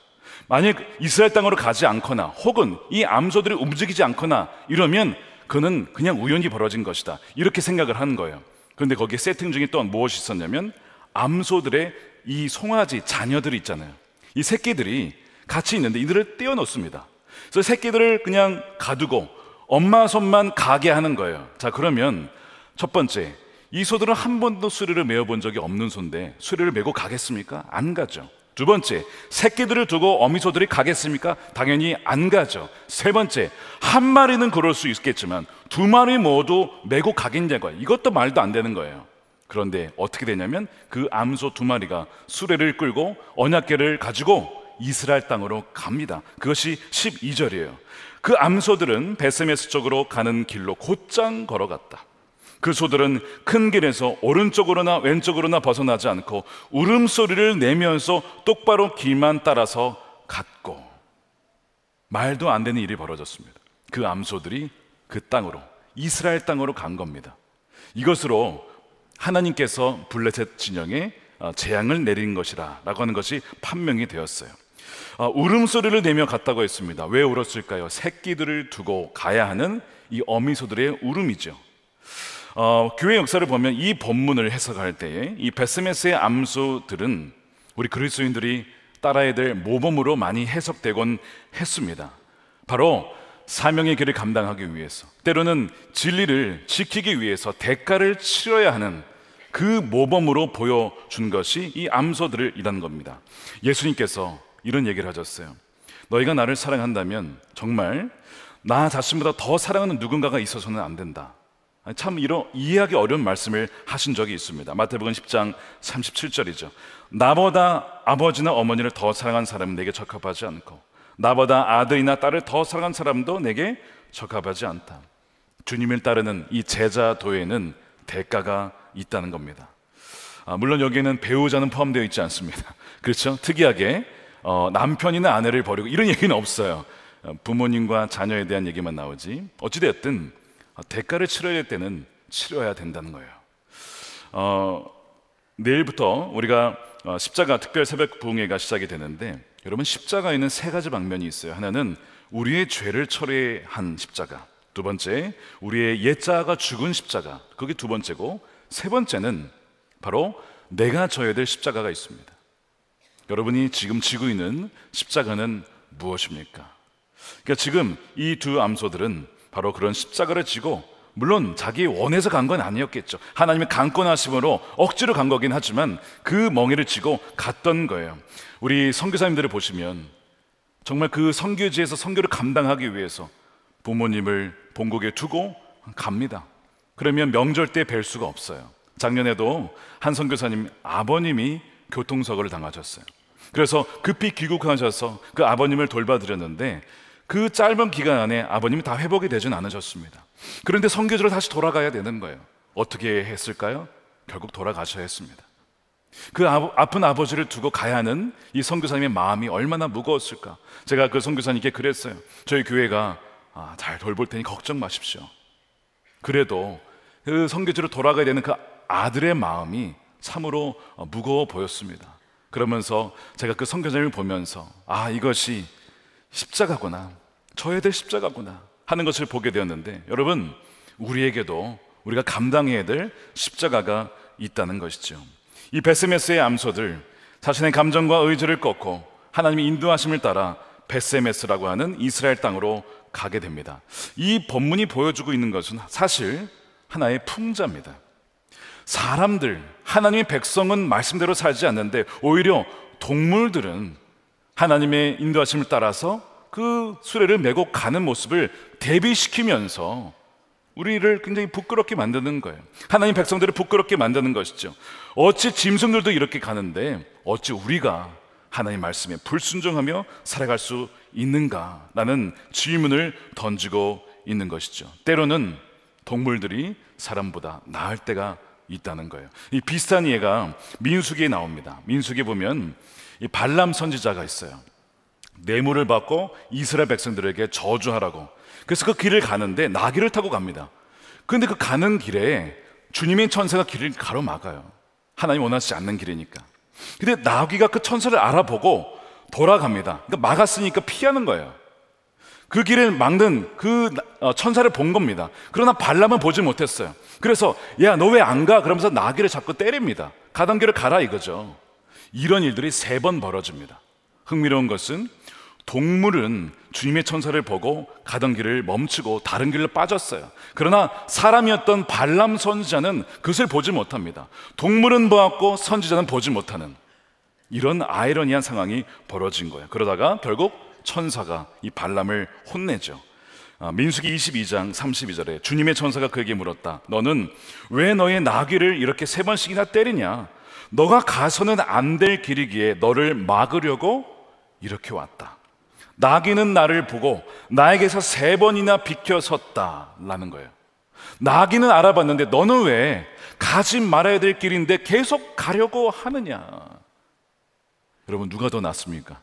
만약 이스라엘 땅으로 가지 않거나 혹은 이 암소들이 움직이지 않거나 이러면 그는 그냥 우연히 벌어진 것이다. 이렇게 생각을 하는 거예요. 그런데 거기에 세팅 중에 또 무엇이 있었냐면 암소들의 이 송아지 자녀들이 있잖아요. 이 새끼들이 같이 있는데 이들을 떼어놓습니다. 그래서 새끼들을 그냥 가두고 엄마 손만 가게 하는 거예요. 자, 그러면 첫 번째, 이 소들은 한 번도 수레를 메어본 적이 없는 소인데 수레를 메고 가겠습니까? 안 가죠. 두 번째, 새끼들을 두고 어미 소들이 가겠습니까? 당연히 안 가죠. 세 번째, 한 마리는 그럴 수 있겠지만 두 마리 모두 메고 가겠냐고요. 이것도 말도 안 되는 거예요. 그런데 어떻게 되냐면 그 암소 두 마리가 수레를 끌고 언약궤를 가지고 이스라엘 땅으로 갑니다. 그것이 12절이에요. 그 암소들은 베세메스 쪽으로 가는 길로 곧장 걸어갔다. 그 소들은 큰 길에서 오른쪽으로나 왼쪽으로나 벗어나지 않고 울음소리를 내면서 똑바로 길만 따라서 갔고, 말도 안 되는 일이 벌어졌습니다. 그 암소들이 그 땅으로, 이스라엘 땅으로 간 겁니다. 이것으로 하나님께서 블레셋 진영에 재앙을 내린 것이라 라고 하는 것이 판명이 되었어요. 울음소리를 내며 갔다고 했습니다. 왜 울었을까요? 새끼들을 두고 가야 하는 이 어미소들의 울음이죠. 교회 역사를 보면 이 본문을 해석할 때에 이 베스메스의 암소들은 우리 그리스도인들이 따라야 될 모범으로 많이 해석되곤 했습니다. 바로 사명의 길을 감당하기 위해서, 때로는 진리를 지키기 위해서 대가를 치러야 하는 그 모범으로 보여준 것이 이 암소들이라는 겁니다. 예수님께서 이런 얘기를 하셨어요. 너희가 나를 사랑한다면 정말 나 자신보다 더 사랑하는 누군가가 있어서는 안 된다. 참 이런 이해하기 어려운 말씀을 하신 적이 있습니다. 마태복음 10장 37절이죠. 나보다 아버지나 어머니를 더 사랑한 사람은 내게 적합하지 않고 나보다 아들이나 딸을 더 사랑한 사람도 내게 적합하지 않다. 주님을 따르는 이 제자도에는 대가가 있다는 겁니다. 물론 여기에는 배우자는 포함되어 있지 않습니다. 그렇죠? 특이하게 남편이나 아내를 버리고 이런 얘기는 없어요. 부모님과 자녀에 대한 얘기만 나오지. 어찌됐든 대가를 치러야 될 때는 치러야 된다는 거예요. 내일부터 우리가 십자가 특별 새벽 부흥회가 시작이 되는데, 여러분, 십자가에는 세 가지 방면이 있어요. 하나는 우리의 죄를 철회한 십자가, 두 번째 우리의 옛자가 죽은 십자가, 그게 두 번째고, 세 번째는 바로 내가 져야 될 십자가가 있습니다. 여러분이 지금 지고 있는 십자가는 무엇입니까? 그러니까 지금 이 두 암소들은 바로 그런 십자가를 지고, 물론 자기 원해서 간 건 아니었겠죠. 하나님의 강권하심으로 억지로 간 거긴 하지만 그 멍에를 지고 갔던 거예요. 우리 선교사님들을 보시면 정말 그 선교지에서 선교를 감당하기 위해서 부모님을 본국에 두고 갑니다. 그러면 명절 때 뵐 수가 없어요. 작년에도 한 선교사님 아버님이 교통사고를 당하셨어요. 그래서 급히 귀국하셔서 그 아버님을 돌봐드렸는데 그 짧은 기간 안에 아버님이 다 회복이 되진 않으셨습니다. 그런데 선교지로 다시 돌아가야 되는 거예요. 어떻게 했을까요? 결국 돌아가셔야 했습니다. 그 아픈 아버지를 두고 가야 하는 이 선교사님의 마음이 얼마나 무거웠을까. 제가 그 선교사님께 그랬어요. 저희 교회가 잘 돌볼 테니 걱정 마십시오. 그래도 그 선교지로 돌아가야 되는 그 아들의 마음이 참으로 무거워 보였습니다. 그러면서 제가 그 선교사님을 보면서 이것이 십자가구나, 져야 될 십자가구나 하는 것을 보게 되었는데, 여러분, 우리에게도 우리가 감당해야 될 십자가가 있다는 것이죠. 이 베스메스의 암소들, 자신의 감정과 의지를 꺾고 하나님의 인도하심을 따라 베스메스라고 하는 이스라엘 땅으로 가게 됩니다. 이 본문이 보여주고 있는 것은 사실 하나의 풍자입니다. 사람들, 하나님의 백성은 말씀대로 살지 않는데 오히려 동물들은 하나님의 인도하심을 따라서 그 수레를 메고 가는 모습을 대비시키면서 우리를 굉장히 부끄럽게 만드는 거예요. 하나님 백성들을 부끄럽게 만드는 것이죠. 어찌 짐승들도 이렇게 가는데 어찌 우리가 하나님 말씀에 불순종하며 살아갈 수 있는가라는 질문을 던지고 있는 것이죠. 때로는 동물들이 사람보다 나을 때가 있다는 거예요. 이 비슷한 예가 민수기에 나옵니다. 민수기에 보면 이 발람 선지자가 있어요. 뇌물을 받고 이스라엘 백성들에게 저주하라고. 그래서 그 길을 가는데 나귀를 타고 갑니다. 그런데 그 가는 길에 주님의 천사가 길을 가로막아요. 하나님 원하지 않는 길이니까. 근데 나귀가 그 천사를 알아보고 돌아갑니다. 그러니까 막았으니까 피하는 거예요. 그 길을 막는 그 천사를 본 겁니다. 그러나 발람은 보지 못했어요. 그래서 야, 너 왜 안 가? 그러면서 나귀를 잡고 때립니다. 가던 길을 가라 이거죠. 이런 일들이 3번 벌어집니다. 흥미로운 것은 동물은 주님의 천사를 보고 가던 길을 멈추고 다른 길로 빠졌어요. 그러나 사람이었던 발람 선지자는 그것을 보지 못합니다. 동물은 보았고 선지자는 보지 못하는 이런 아이러니한 상황이 벌어진 거예요. 그러다가 결국 천사가 이 발람을 혼내죠. 민수기 22장 32절에 주님의 천사가 그에게 물었다. 너는 왜 너의 나귀를 이렇게 3번씩이나 때리냐? 너가 가서는 안 될 길이기에 너를 막으려고 이렇게 왔다. 나귀는 나를 보고 나에게서 3번이나 비켜섰다 라는 거예요. 나귀는 알아봤는데 너는 왜 가지 말아야 될 길인데 계속 가려고 하느냐? 여러분, 누가 더 낫습니까?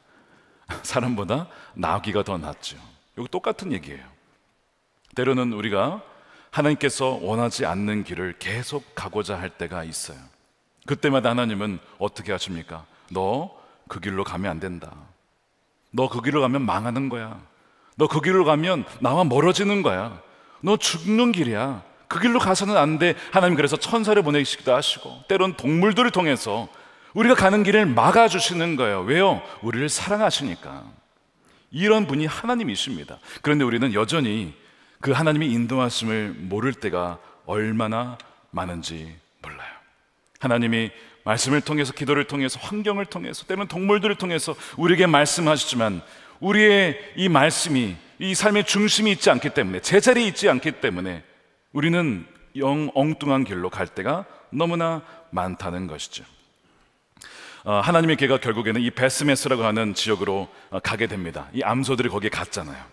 사람보다 나귀가 더 낫죠. 이거 똑같은 얘기예요. 때로는 우리가 하나님께서 원하지 않는 길을 계속 가고자 할 때가 있어요. 그때마다 하나님은 어떻게 하십니까? 너 그 길로 가면 안 된다. 너 그 길로 가면 망하는 거야. 너 그 길로 가면 나와 멀어지는 거야. 너 죽는 길이야. 그 길로 가서는 안 돼. 하나님 그래서 천사를 보내시기도 하시고 때론 동물들을 통해서 우리가 가는 길을 막아주시는 거예요. 왜요? 우리를 사랑하시니까. 이런 분이 하나님이십니다. 그런데 우리는 여전히 그 하나님의 인도하심을 모를 때가 얼마나 많은지 몰라요. 하나님이 말씀을 통해서, 기도를 통해서, 환경을 통해서, 때로는 동물들을 통해서 우리에게 말씀하시지만 우리의 이 말씀이 이 삶의 중심이 있지 않기 때문에, 제자리에 있지 않기 때문에 우리는 엉뚱한 길로 갈 때가 너무나 많다는 것이죠. 하나님의 개가 결국에는 이 베스메스라고 하는 지역으로 가게 됩니다. 이 암소들이 거기에 갔잖아요.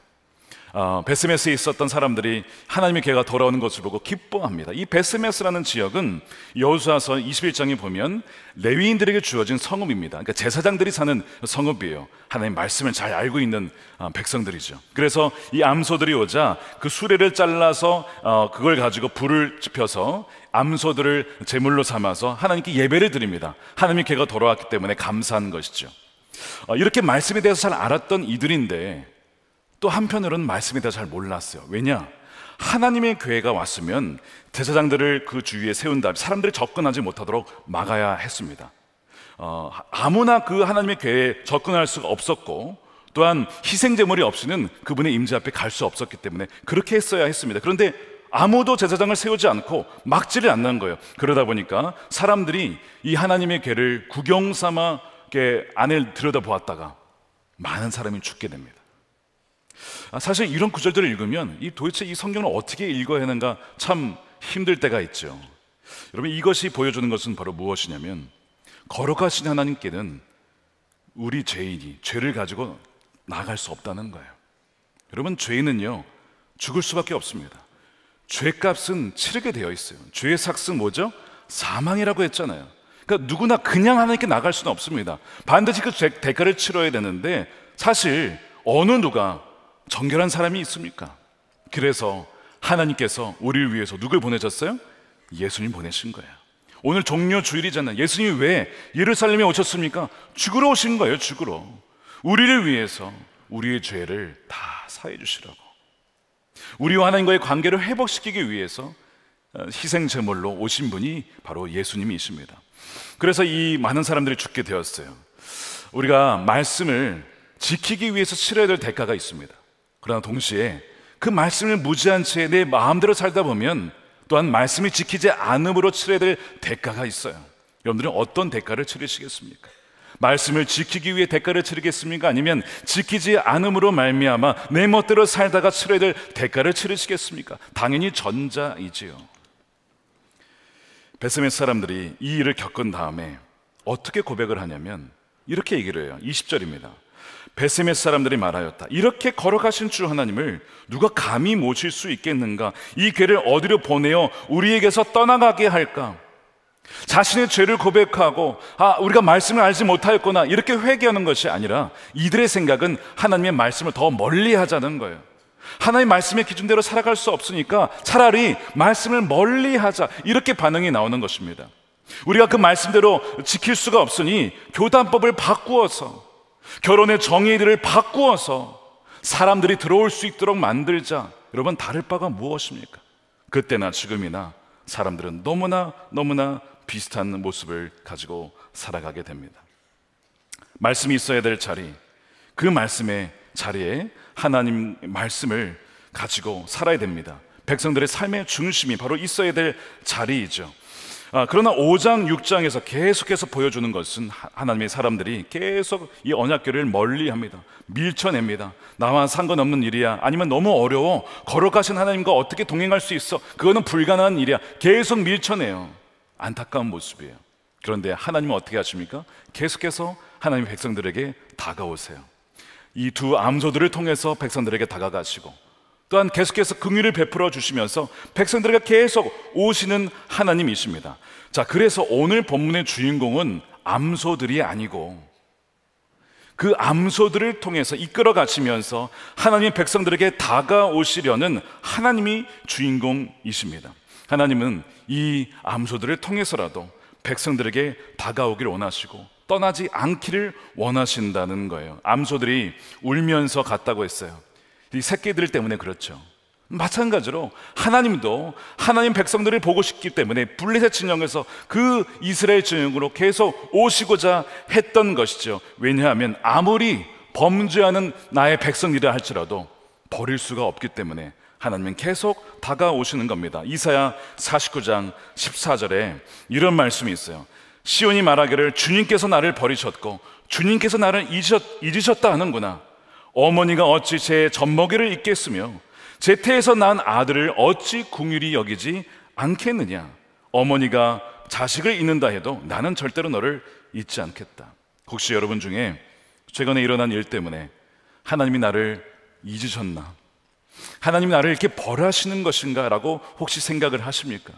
베스메스에 있었던 사람들이 하나님의 개가 돌아오는 것을 보고 기뻐합니다. 이 베스메스라는 지역은 여호수아서 21장에 보면 레위인들에게 주어진 성읍입니다. 그러니까 제사장들이 사는 성읍이에요. 하나님 말씀을 잘 알고 있는 백성들이죠. 그래서 이 암소들이 오자 그 수레를 잘라서 그걸 가지고 불을 지펴서 암소들을 제물로 삼아서 하나님께 예배를 드립니다. 하나님의 개가 돌아왔기 때문에 감사한 것이죠. 이렇게 말씀에 대해서 잘 알았던 이들인데 또 한편으로는 말씀에 대해서 잘 몰랐어요. 왜냐? 하나님의 교회가 왔으면 제사장들을 그 주위에 세운 다음에 사람들이 접근하지 못하도록 막아야 했습니다. 아무나 그 하나님의 교회에 접근할 수가 없었고 또한 희생제물이 없이는 그분의 임재 앞에 갈 수 없었기 때문에 그렇게 했어야 했습니다. 그런데 아무도 제사장을 세우지 않고 막지를 않는 거예요. 그러다 보니까 사람들이 이 하나님의 궤를 구경 삼아 안을 들여다보았다가 많은 사람이 죽게 됩니다. 사실 이런 구절들을 읽으면 도대체 이 성경을 어떻게 읽어야 하는가 참 힘들 때가 있죠. 여러분, 이것이 보여주는 것은 바로 무엇이냐면 거룩하신 하나님께는 우리 죄인이 죄를 가지고 나아갈 수 없다는 거예요. 여러분, 죄인은요 죽을 수밖에 없습니다. 죄값은 치르게 되어 있어요. 죄의 삭은 뭐죠? 사망이라고 했잖아요. 그러니까 누구나 그냥 하나님께 나갈 수는 없습니다. 반드시 그 대가를 치러야 되는데 사실 어느 누가 정결한 사람이 있습니까? 그래서 하나님께서 우리를 위해서 누굴 보내셨어요? 예수님 보내신 거예요. 오늘 종려 주일이잖아요. 예수님이 왜 예루살렘에 오셨습니까? 죽으러 오신 거예요. 죽으러. 우리를 위해서 우리의 죄를 다 사해 주시라고. 우리와 하나님과의 관계를 회복시키기 위해서 희생제물로 오신 분이 바로 예수님이십니다. 그래서 이 많은 사람들이 죽게 되었어요. 우리가 말씀을 지키기 위해서 치러야 될 대가가 있습니다. 그러나 동시에 그 말씀을 무지한 채 내 마음대로 살다 보면 또한 말씀을 지키지 않음으로 치러야 될 대가가 있어요. 여러분들은 어떤 대가를 치르시겠습니까? 말씀을 지키기 위해 대가를 치르겠습니까? 아니면 지키지 않음으로 말미암아 내 멋대로 살다가 치러야 될 대가를 치르시겠습니까? 당연히 전자이지요. 베스메스 사람들이 이 일을 겪은 다음에 어떻게 고백을 하냐면 이렇게 얘기를 해요. 20절입니다. 베스메스 사람들이 말하였다. 이렇게 거룩하신 주 하나님을 누가 감히 모실 수 있겠는가? 이 궤를 어디로 보내어 우리에게서 떠나가게 할까? 자신의 죄를 고백하고 우리가 말씀을 알지 못하였구나 이렇게 회개하는 것이 아니라 이들의 생각은 하나님의 말씀을 더 멀리 하자는 거예요. 하나님의 말씀의 기준대로 살아갈 수 없으니까 차라리 말씀을 멀리 하자 이렇게 반응이 나오는 것입니다. 우리가 그 말씀대로 지킬 수가 없으니 교단법을 바꾸어서 결혼의 정의들을 바꾸어서 사람들이 들어올 수 있도록 만들자. 여러분, 다를 바가 무엇입니까? 그때나 지금이나 사람들은 너무나 비슷한 모습을 가지고 살아가게 됩니다. 말씀이 있어야 될 자리, 그 말씀의 자리에 하나님 말씀을 가지고 살아야 됩니다. 백성들의 삶의 중심이 바로 있어야 될 자리이죠. 그러나 5장, 6장에서 계속해서 보여주는 것은 하나님의 사람들이 계속 이 언약궤를 멀리합니다. 밀쳐냅니다. 나와 상관없는 일이야, 아니면 너무 어려워, 거룩하신 하나님과 어떻게 동행할 수 있어, 그거는 불가능한 일이야, 계속 밀쳐내요. 안타까운 모습이에요. 그런데 하나님은 어떻게 하십니까? 계속해서 하나님의 백성들에게 다가오세요. 이 두 암소들을 통해서 백성들에게 다가가시고, 또한 계속해서 긍휼을 베풀어 주시면서 백성들에게 계속 오시는 하나님이십니다. 자, 그래서 오늘 본문의 주인공은 암소들이 아니고 그 암소들을 통해서 이끌어 가시면서 하나님의 백성들에게 다가오시려는 하나님이 주인공이십니다. 하나님은 이 암소들을 통해서라도 백성들에게 다가오길 원하시고 떠나지 않기를 원하신다는 거예요. 암소들이 울면서 갔다고 했어요. 이 새끼들 때문에 그렇죠. 마찬가지로 하나님도 하나님 백성들을 보고 싶기 때문에 블레셋 진영에서 그 이스라엘 진영으로 계속 오시고자 했던 것이죠. 왜냐하면 아무리 범죄하는 나의 백성이라 할지라도 버릴 수가 없기 때문에 하나님은 계속 다가오시는 겁니다. 이사야 49장 14절에 이런 말씀이 있어요. 시온이 말하기를 주님께서 나를 버리셨고 주님께서 나를 잊으셨다 하는구나. 어머니가 어찌 제 젖먹이를 잊겠으며 제 태에서 난 아들을 어찌 긍휼히 여기지 않겠느냐. 어머니가 자식을 잊는다 해도 나는 절대로 너를 잊지 않겠다. 혹시 여러분 중에 최근에 일어난 일 때문에 하나님이 나를 잊으셨나, 하나님이 나를 이렇게 벌하시는 것인가 라고 혹시 생각을 하십니까?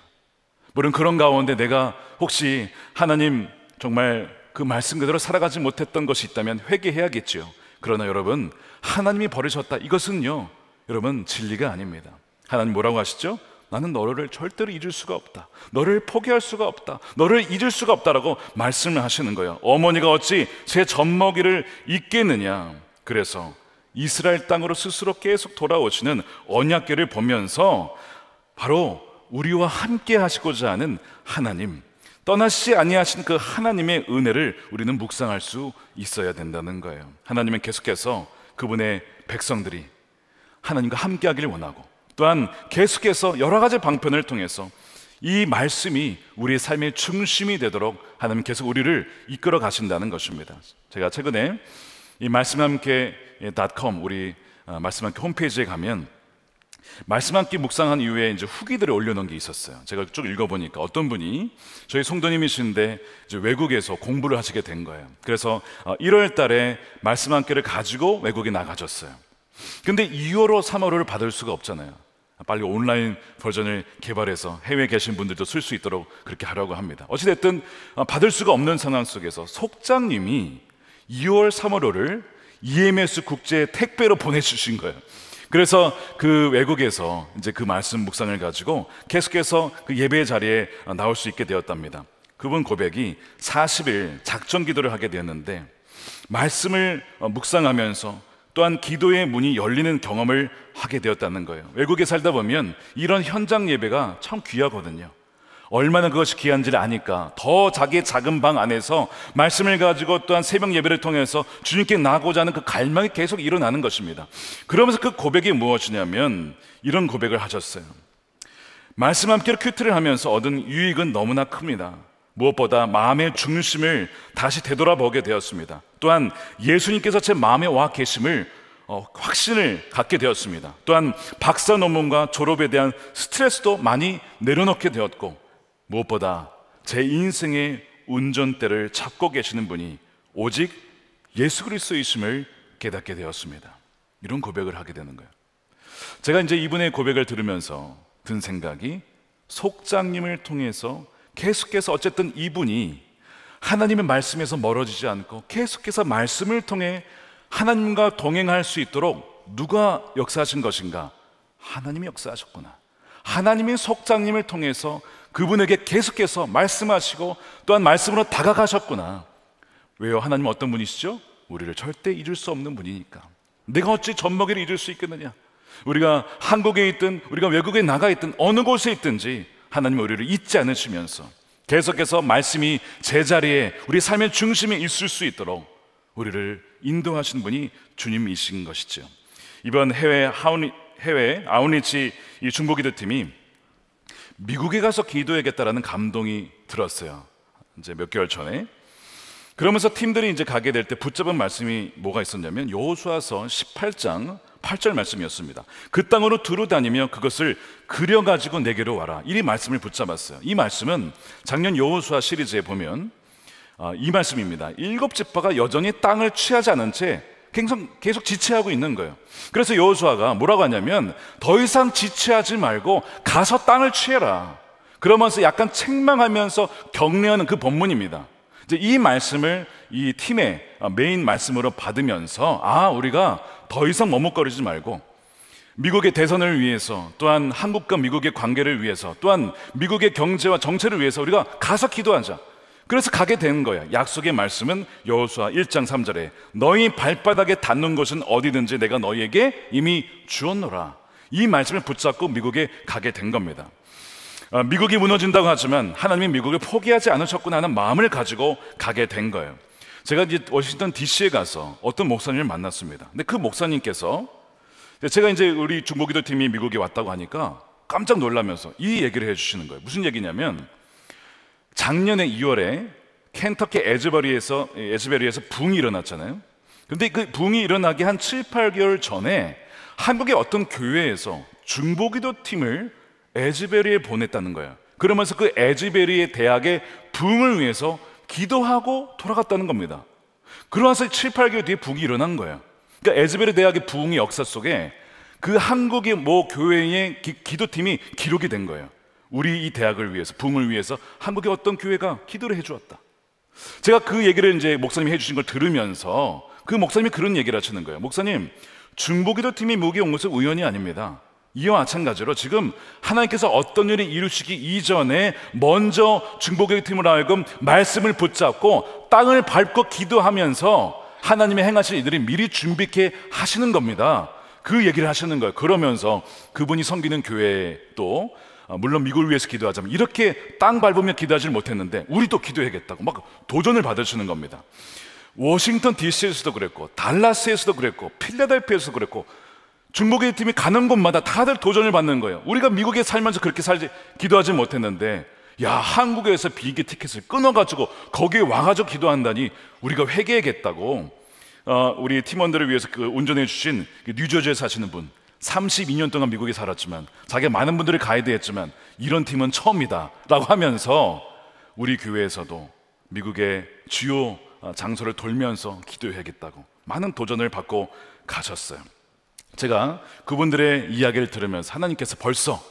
물론 그런 가운데 내가 혹시 하나님 정말 그 말씀 그대로 살아가지 못했던 것이 있다면 회개해야겠죠. 그러나 여러분, 하나님이 버리셨다, 이것은요 여러분 진리가 아닙니다. 하나님 뭐라고 하시죠? 나는 너를 절대로 잊을 수가 없다, 너를 포기할 수가 없다, 너를 잊을 수가 없다라고 말씀을 하시는 거예요. 어머니가 어찌 제 젖먹이를 잊겠느냐. 그래서 이스라엘 땅으로 스스로 계속 돌아오시는 언약궤를 보면서 바로 우리와 함께 하시고자 하는 하나님, 떠나시지 아니하신 그 하나님의 은혜를 우리는 묵상할 수 있어야 된다는 거예요. 하나님은 계속해서 그분의 백성들이 하나님과 함께 하기를 원하고, 또한 계속해서 여러 가지 방편을 통해서 이 말씀이 우리의 삶의 중심이 되도록 하나님 계속 우리를 이끌어 가신다는 것입니다. 제가 최근에 이 말씀함께.com 우리 말씀함께 홈페이지에 가면 말씀함께 묵상한 이후에 이제 후기들을 올려놓은 게 있었어요. 제가 쭉 읽어보니까 어떤 분이 저희 성도님이신데 이제 외국에서 공부를 하시게 된 거예요. 그래서 1월 달에 말씀함께를 가지고 외국에 나가셨어요. 근데 2월호 3월호를 받을 수가 없잖아요. 빨리 온라인 버전을 개발해서 해외에 계신 분들도 쓸 수 있도록 그렇게 하려고 합니다. 어찌됐든 받을 수가 없는 상황 속에서 속장님이 2월 3월호를 EMS 국제 택배로 보내주신 거예요. 그래서 그 외국에서 이제 그 말씀 묵상을 가지고 계속해서 그 예배 자리에 나올 수 있게 되었답니다. 그분 고백이 40일 작전 기도를 하게 되었는데 말씀을 묵상하면서 또한 기도의 문이 열리는 경험을 하게 되었다는 거예요. 외국에 살다 보면 이런 현장 예배가 참 귀하거든요. 얼마나 그것이 귀한지를 아니까 더 자기의 작은 방 안에서 말씀을 가지고 또한 새벽 예배를 통해서 주님께 나가고자 하는 그 갈망이 계속 일어나는 것입니다. 그러면서 그 고백이 무엇이냐면 이런 고백을 하셨어요. 말씀 함께 큐티를 하면서 얻은 유익은 너무나 큽니다. 무엇보다 마음의 중심을 다시 되돌아보게 되었습니다. 또한 예수님께서 제 마음에 와 계심을 확신을 갖게 되었습니다. 또한 박사 논문과 졸업에 대한 스트레스도 많이 내려놓게 되었고, 무엇보다 제 인생의 운전대를 잡고 계시는 분이 오직 예수 그리스도이심을 깨닫게 되었습니다. 이런 고백을 하게 되는 거예요. 제가 이제 이분의 고백을 들으면서 든 생각이, 속장님을 통해서 계속해서 어쨌든 이분이 하나님의 말씀에서 멀어지지 않고 계속해서 말씀을 통해 하나님과 동행할 수 있도록 누가 역사하신 것인가? 하나님이 역사하셨구나. 하나님의 속장님을 통해서 그분에게 계속해서 말씀하시고 또한 말씀으로 다가가셨구나. 왜요? 하나님은 어떤 분이시죠? 우리를 절대 잊을 수 없는 분이니까. 내가 어찌 젖먹이를 잊을 수 있겠느냐? 우리가 한국에 있든 우리가 외국에 나가 있든 어느 곳에 있든지 하나님은 우리를 잊지 않으시면서 계속해서 말씀이 제자리에 우리 삶의 중심에 있을 수 있도록 우리를 인도하시는 분이 주님이신 것이죠. 이번 해외 아웃리치 이 중보기도팀이 미국에 가서 기도해야겠다라는 감동이 들었어요. 이제 몇 개월 전에. 그러면서 팀들이 이제 가게 될 때 붙잡은 말씀이 뭐가 있었냐면 여호수아서 18장 8절 말씀이었습니다. 그 땅으로 두루 다니며 그것을 그려가지고 내게로 와라. 이 말씀을 붙잡았어요. 이 말씀은 작년 여호수아 시리즈에 보면 이 말씀입니다. 7지파가 여전히 땅을 취하지 않은 채 계속 지체하고 있는 거예요. 그래서 여호수아가 뭐라고 하냐면 더 이상 지체하지 말고 가서 땅을 취해라. 그러면서 약간 책망하면서 격려하는 그 본문입니다. 이제 이 말씀을 이 팀의 메인 말씀으로 받으면서 우리가 더 이상 머뭇거리지 말고 미국의 대선을 위해서, 또한 한국과 미국의 관계를 위해서, 또한 미국의 경제와 정체를 위해서 우리가 가서 기도하자. 그래서 가게 된 거야. 약속의 말씀은 여호수아 1장 3절에 너희 발바닥에 닿는 곳은 어디든지 내가 너희에게 이미 주었노라. 이 말씀을 붙잡고 미국에 가게 된 겁니다. 미국이 무너진다고 하지만 하나님이 미국을 포기하지 않으셨구나 하는 마음을 가지고 가게 된 거예요. 제가 이제 워싱턴 DC에 가서 어떤 목사님을 만났습니다. 근데 그 목사님께서 제가 이제 우리 중보기도팀이 미국에 왔다고 하니까 깜짝 놀라면서 이 얘기를 해주시는 거예요. 무슨 얘기냐면 작년에 2월에 켄터키 에즈베리에서 붕이 일어났잖아요. 근데 그 붕이 일어나기 한 7, 8개월 전에 한국의 어떤 교회에서 중보기도팀을 에즈베리에 보냈다는 거예요. 그러면서 그 에즈베리의 대학의 붕을 위해서 기도하고 돌아갔다는 겁니다. 그러면서 7, 8개월 뒤에 붕이 일어난 거예요. 그러니까 에즈베리 대학의 붕의 역사 속에 그 한국의 모 교회의 기도팀이 기록이 된 거예요. 우리 이 대학을 위해서, 붕을 위해서 한국의 어떤 교회가 기도를 해주었다. 제가 그 얘기를 이제 목사님이 해주신 걸 들으면서 그 목사님이 그런 얘기를 하시는 거예요. 목사님, 중보기도팀이 미국에 온 것은 우연이 아닙니다. 이와 마찬가지로 지금 하나님께서 어떤 일을 이루시기 이전에 먼저 중보기도팀을 하여금 말씀을 붙잡고 땅을 밟고 기도하면서 하나님의 행하실 일들이 미리 준비케 하시는 겁니다. 그 얘기를 하시는 거예요. 그러면서 그분이 섬기는 교회도 물론 미국을 위해서 기도하자면 이렇게 땅 밟으며 기도하지 못했는데 우리도 기도해야겠다고 막 도전을 받으시는 겁니다. 워싱턴 DC에서도 그랬고, 달라스에서도 그랬고, 필라델피아에서도 그랬고, 중보기도팀이 가는 곳마다 다들 도전을 받는 거예요. 우리가 미국에 살면서 그렇게 기도하지 못했는데 야, 한국에서 비행기 티켓을 끊어가지고 거기에 와가지고 기도한다니 우리가 회개하겠다고 우리 팀원들을 위해서 그 운전해 주신 뉴저지에 사시는 분, 32년 동안 미국에 살았지만 자기가 많은 분들을 가이드했지만 이런 팀은 처음이다 라고 하면서 우리 교회에서도 미국의 주요 장소를 돌면서 기도해야겠다고 많은 도전을 받고 가셨어요. 제가 그분들의 이야기를 들으면서 하나님께서 벌써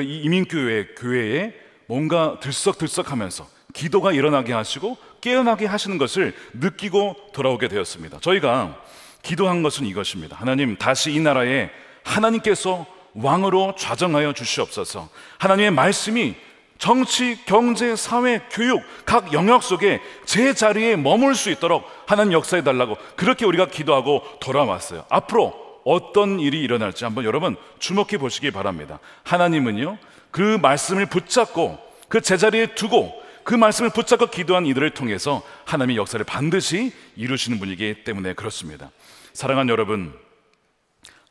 이 이민교회에 뭔가 들썩들썩하면서 기도가 일어나게 하시고 깨어나게 하시는 것을 느끼고 돌아오게 되었습니다. 저희가 기도한 것은 이것입니다. 하나님, 다시 이 나라에 하나님께서 왕으로 좌정하여 주시옵소서. 하나님의 말씀이 정치, 경제, 사회, 교육 각 영역 속에 제 자리에 머물 수 있도록 하나님 역사해 달라고 그렇게 우리가 기도하고 돌아왔어요. 앞으로 어떤 일이 일어날지 한번 여러분 주목해 보시기 바랍니다. 하나님은요, 그 말씀을 붙잡고 그 제자리에 두고 그 말씀을 붙잡고 기도한 이들을 통해서 하나님의 역사를 반드시 이루시는 분이기 때문에 그렇습니다. 사랑하는 여러분,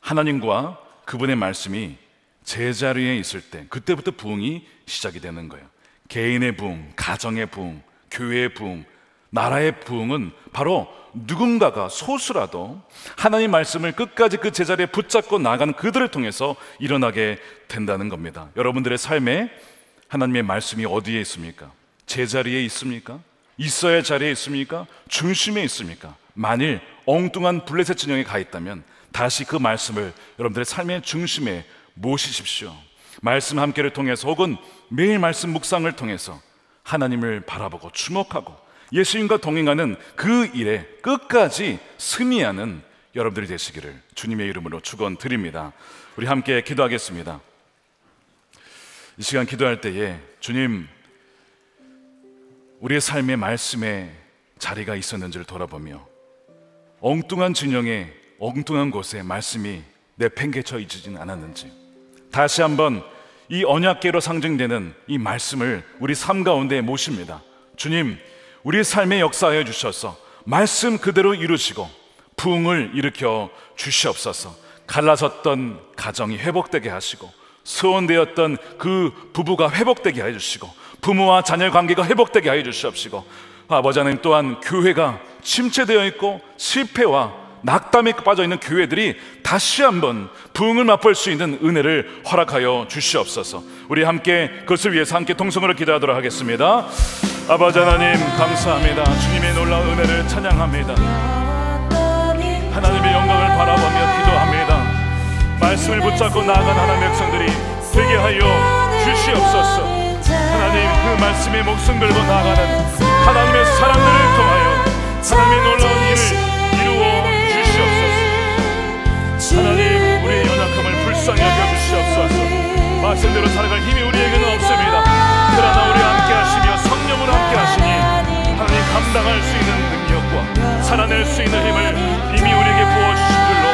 하나님과 그분의 말씀이 제자리에 있을 때 그때부터 부흥이 시작이 되는 거예요. 개인의 부흥, 가정의 부흥, 교회의 부흥, 나라의 부흥은 바로 누군가가 소수라도 하나님의 말씀을 끝까지 그 제자리에 붙잡고 나가는 그들을 통해서 일어나게 된다는 겁니다. 여러분들의 삶에 하나님의 말씀이 어디에 있습니까? 제자리에 있습니까? 있어야 할 자리에 있습니까? 중심에 있습니까? 만일 엉뚱한 블레셋 진영에 가 있다면 다시 그 말씀을 여러분들의 삶의 중심에 모시십시오. 말씀 함께를 통해서 혹은 매일 말씀 묵상을 통해서 하나님을 바라보고 주목하고 예수님과 동행하는 그 일에 끝까지 승리하는 여러분들이 되시기를 주님의 이름으로 축원드립니다. 우리 함께 기도하겠습니다. 이 시간 기도할 때에 주님, 우리의 삶의 말씀에 자리가 있었는지를 돌아보며 엉뚱한 진영에 엉뚱한 곳에 말씀이 내팽개쳐 있지는 않았는지 다시 한번 이 언약궤로 상징되는 이 말씀을 우리 삶 가운데 모십니다. 주님, 우리의 삶에 역사하여 주셔서 말씀 그대로 이루시고 부흥을 일으켜 주시옵소서. 갈라졌던 가정이 회복되게 하시고 소원되었던 그 부부가 회복되게 해주시고 부모와 자녀 관계가 회복되게 해주시옵시고 아버지 하나님 또한 교회가 침체되어 있고 실패와 낙담에 빠져있는 교회들이 다시 한번 부흥을 맛볼 수 있는 은혜를 허락하여 주시옵소서. 우리 함께 그것을 위해서 함께 통성으로 기도하도록 하겠습니다. 아버지 하나님 감사합니다. 주님의 놀라운 은혜를 찬양합니다. 하나님의 영광을 바라보며 기도합니다. 말씀을 붙잡고 나아간 하나님의 백성들이 되게 하여 주시옵소서. 하나님 그 말씀에 목숨 걸고 나아가는 하나님의 사람들을 통하여 하나님의 놀라운 일을 이루어 주시옵소서. 하나님 우리의 연약함을 불쌍히 여겨주시옵소서. 말씀대로 살아갈 힘이 우리에게는 없습니다. 그러나 우리와 함께 하시며 성령으로 함께 하시니 하나님 감당할 수 있는 능력과 살아낼 수 있는 힘을 이미 우리에게 부어주신 줄로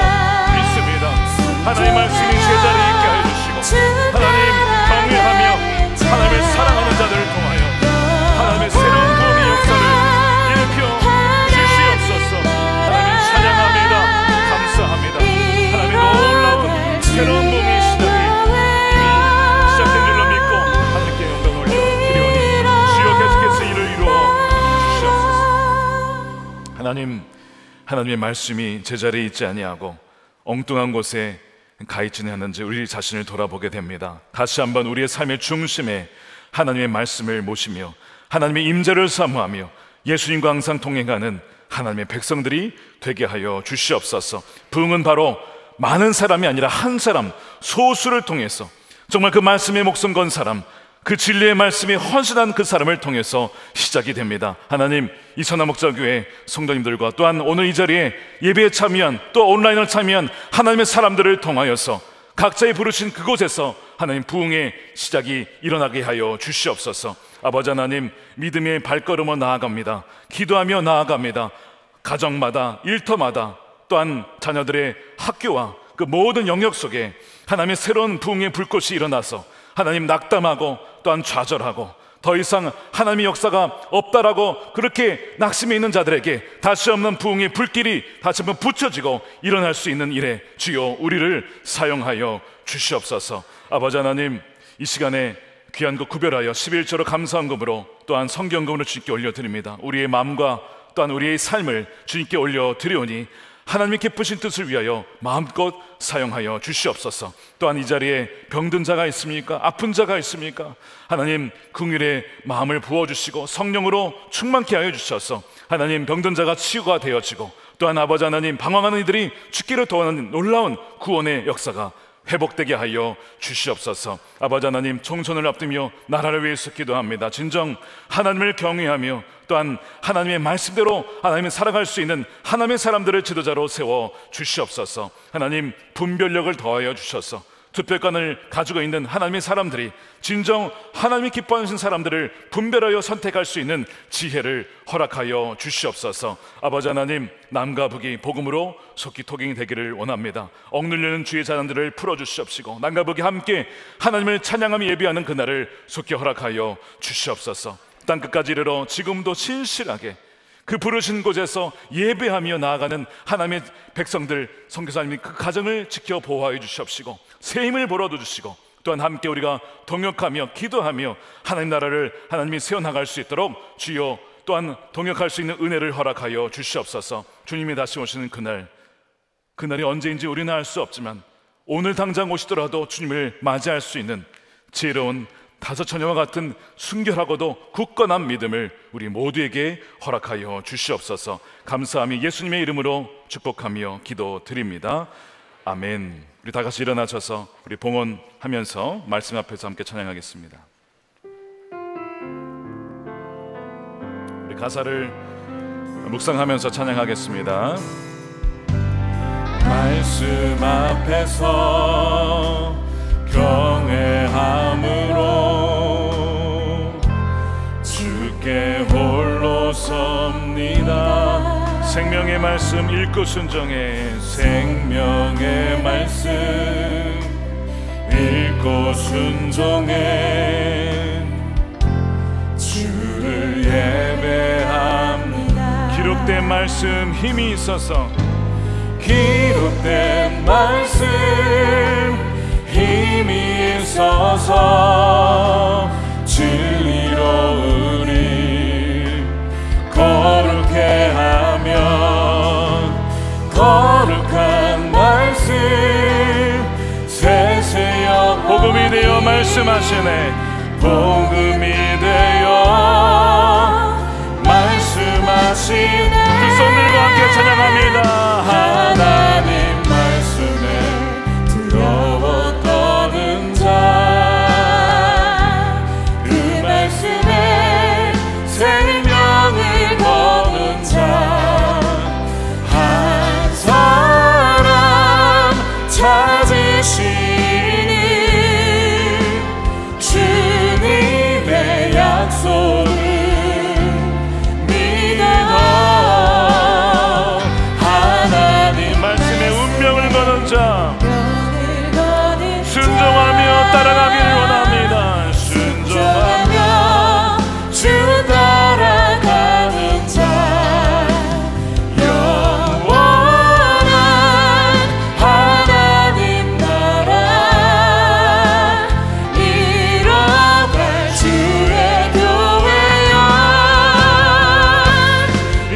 믿습니다. 하나님 말씀이 제자리에 있게 해주시고 하나님 경외하며 하나님을 사랑하는 자들을 통하여 하나님의 새로운 부흥의 역사를 일으켜 주시옵소서. 하나님 찬양합니다. 감사합니다. 하나님의 놀라운 새로운 부흥의 시작이 이미 시작된 줄로 믿고 하나님께 영광을 올려 드리오니 주여 계속해서 이를 이루어 주시옵소서. 하나님의 말씀이 제자리에 있지 아니하고 엉뚱한 곳에 가 있지는 않는지 우리 자신을 돌아보게 됩니다. 다시 한번 우리의 삶의 중심에 하나님의 말씀을 모시며 하나님의 임재를 사모하며 예수님과 항상 동행하는 하나님의 백성들이 되게 하여 주시옵소서. 부흥은 바로 많은 사람이 아니라 한 사람, 소수를 통해서 정말 그 말씀에 목숨 건 사람, 그 진리의 말씀이 헌신한 그 사람을 통해서 시작이 됩니다. 하나님 이 선화목자교회 성도님들과 또한 오늘 이 자리에 예배에 참여한 또 온라인을 참여한 하나님의 사람들을 통하여서 각자의 부르신 그곳에서 하나님 부흥의 시작이 일어나게 하여 주시옵소서. 아버지 하나님 믿음의 발걸음으로 나아갑니다. 기도하며 나아갑니다. 가정마다 일터마다 또한 자녀들의 학교와 그 모든 영역 속에 하나님의 새로운 부흥의 불꽃이 일어나서 하나님 낙담하고 또한 좌절하고 더 이상 하나님의 역사가 없다라고 그렇게 낙심해 있는 자들에게 다시 없는 부흥의 불길이 다시 한번 붙여지고 일어날 수 있는 일에 주여 우리를 사용하여 주시옵소서. 아버지 하나님 이 시간에 귀한 것 구별하여 11조로 감사헌금으로 또한 성경금으로 주님께 올려드립니다. 우리의 마음과 또한 우리의 삶을 주님께 올려드리오니 하나님의 기쁘신 뜻을 위하여 마음껏 사용하여 주시옵소서. 또한 이 자리에 병든 자가 있습니까? 아픈 자가 있습니까? 하나님 긍휼의 마음을 부어주시고 성령으로 충만케 하여 주셔서 하나님 병든 자가 치유가 되어지고 또한 아버지 하나님 방황하는 이들이 죽기를 도하는 놀라운 구원의 역사가 회복되게 하여 주시옵소서. 아버지 하나님 총선을 앞두며 나라를 위해서 기도합니다. 진정 하나님을 경외하며 또한 하나님의 말씀대로 하나님을 살아갈 수 있는 하나님의 사람들을 지도자로 세워 주시옵소서. 하나님 분별력을 더하여 주셔서 투표권을 가지고 있는 하나님의 사람들이 진정 하나님이 기뻐하시는 사람들을 분별하여 선택할 수 있는 지혜를 허락하여 주시옵소서. 아버지 하나님 남과 북이 복음으로 속히 토갱이 되기를 원합니다. 억눌리는 주의 자녀들을 풀어주시옵시고 남과 북이 함께 하나님을 찬양하며 예배하는 그날을 속히 허락하여 주시옵소서. 땅끝까지 이르러 지금도 신실하게 그 부르신 곳에서 예배하며 나아가는 하나님의 백성들 선교사님이 그 가정을 지켜 보호하여 주시옵시고 새 힘을 불어주시고 또한 함께 우리가 동역하며 기도하며 하나님 나라를 하나님이 세워나갈 수 있도록 주여 또한 동역할 수 있는 은혜를 허락하여 주시옵소서. 주님이 다시 오시는 그날이 언제인지 우리는 알 수 없지만 오늘 당장 오시더라도 주님을 맞이할 수 있는 지혜로운 다섯 처녀와 같은 순결하고도 굳건한 믿음을 우리 모두에게 허락하여 주시옵소서. 감사함이 예수님의 이름으로 축복하며 기도드립니다. 아멘. 우리 다 같이 일어나셔서 우리 봉헌하면서 말씀 앞에서 함께 찬양하겠습니다. 우리 가사를 묵상하면서 찬양하겠습니다. 말씀 앞에서 경외함으로 주께 홀로 섭니다. 생명의 말씀 읽고 순종해 생명의 말씀 읽고 순종해 주를 예배합니다. 기록된 말씀 힘이 있어서 기록된 말씀 힘이 있어서 진리로 우리 거룩해 하면 거룩한 말씀 세세여 복음이 되어 말씀하시네 복음이 되어 말씀하시네 두 손 들고 함께 찬양합니다. 하나님 말씀에 두려워 떠는 자 그 말씀에 생명을 거는 자 한 사람 찾으시니 주님의 약속을 믿어 하나님 말씀에 운명을 거는 자 순종하며 따라가기를 원합니다. 순종하며 주 따라가는 자 영원한 하나님 나라 이뤄갈 주의 교회여 이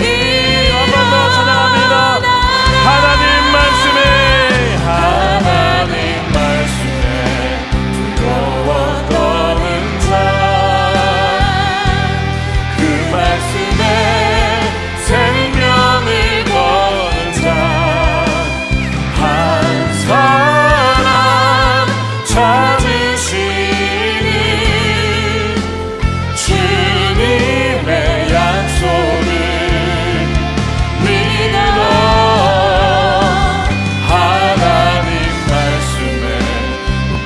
한 번 더 찬양합니다. 하나님 말씀에 두려워 떠는 자 그 말씀에 생명을 거는 자 한 사람 찾으시니 주님의 약속을 믿어 하나님 말씀에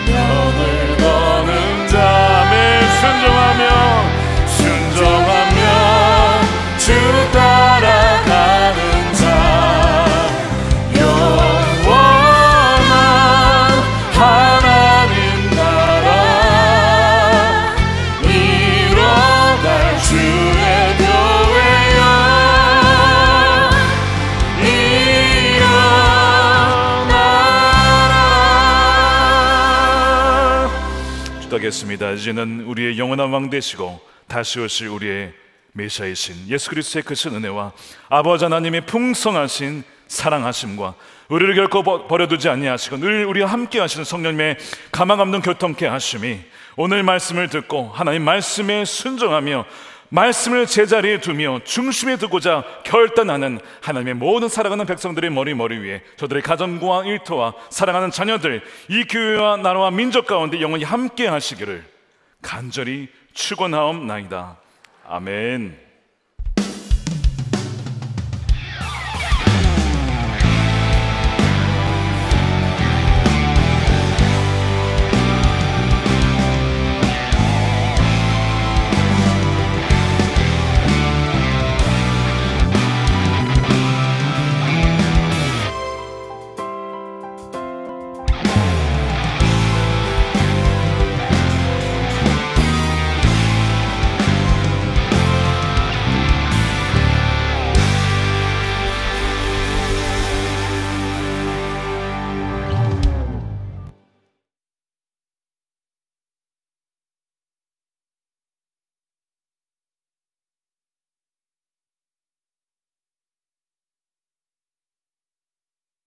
운명을 거는 자매 순종하며 주 따라가는 자 영원한 하나님 나라 이뤄갈 주의 교회여 일어나라. 기도하겠습니다. 이제는 우리의 영원한 왕 되시고 다시 오실 우리의 메시아이신 예수 그리스도의 크신 은혜와 아버지 하나님의 풍성하신 사랑하심과 우리를 결코 버려두지 아니하시고 늘 우리와 함께 하시는 성령님의 가망 없는 교통케 하심이 오늘 말씀을 듣고 하나님 말씀에 순종하며 말씀을 제자리에 두며 중심에 두고자 결단하는 하나님의 모든 사랑하는 백성들의 머리 위에 저들의 가정과 일터와 사랑하는 자녀들 이 교회와 나라와 민족 가운데 영원히 함께 하시기를 간절히 축원하옵나이다. 아멘.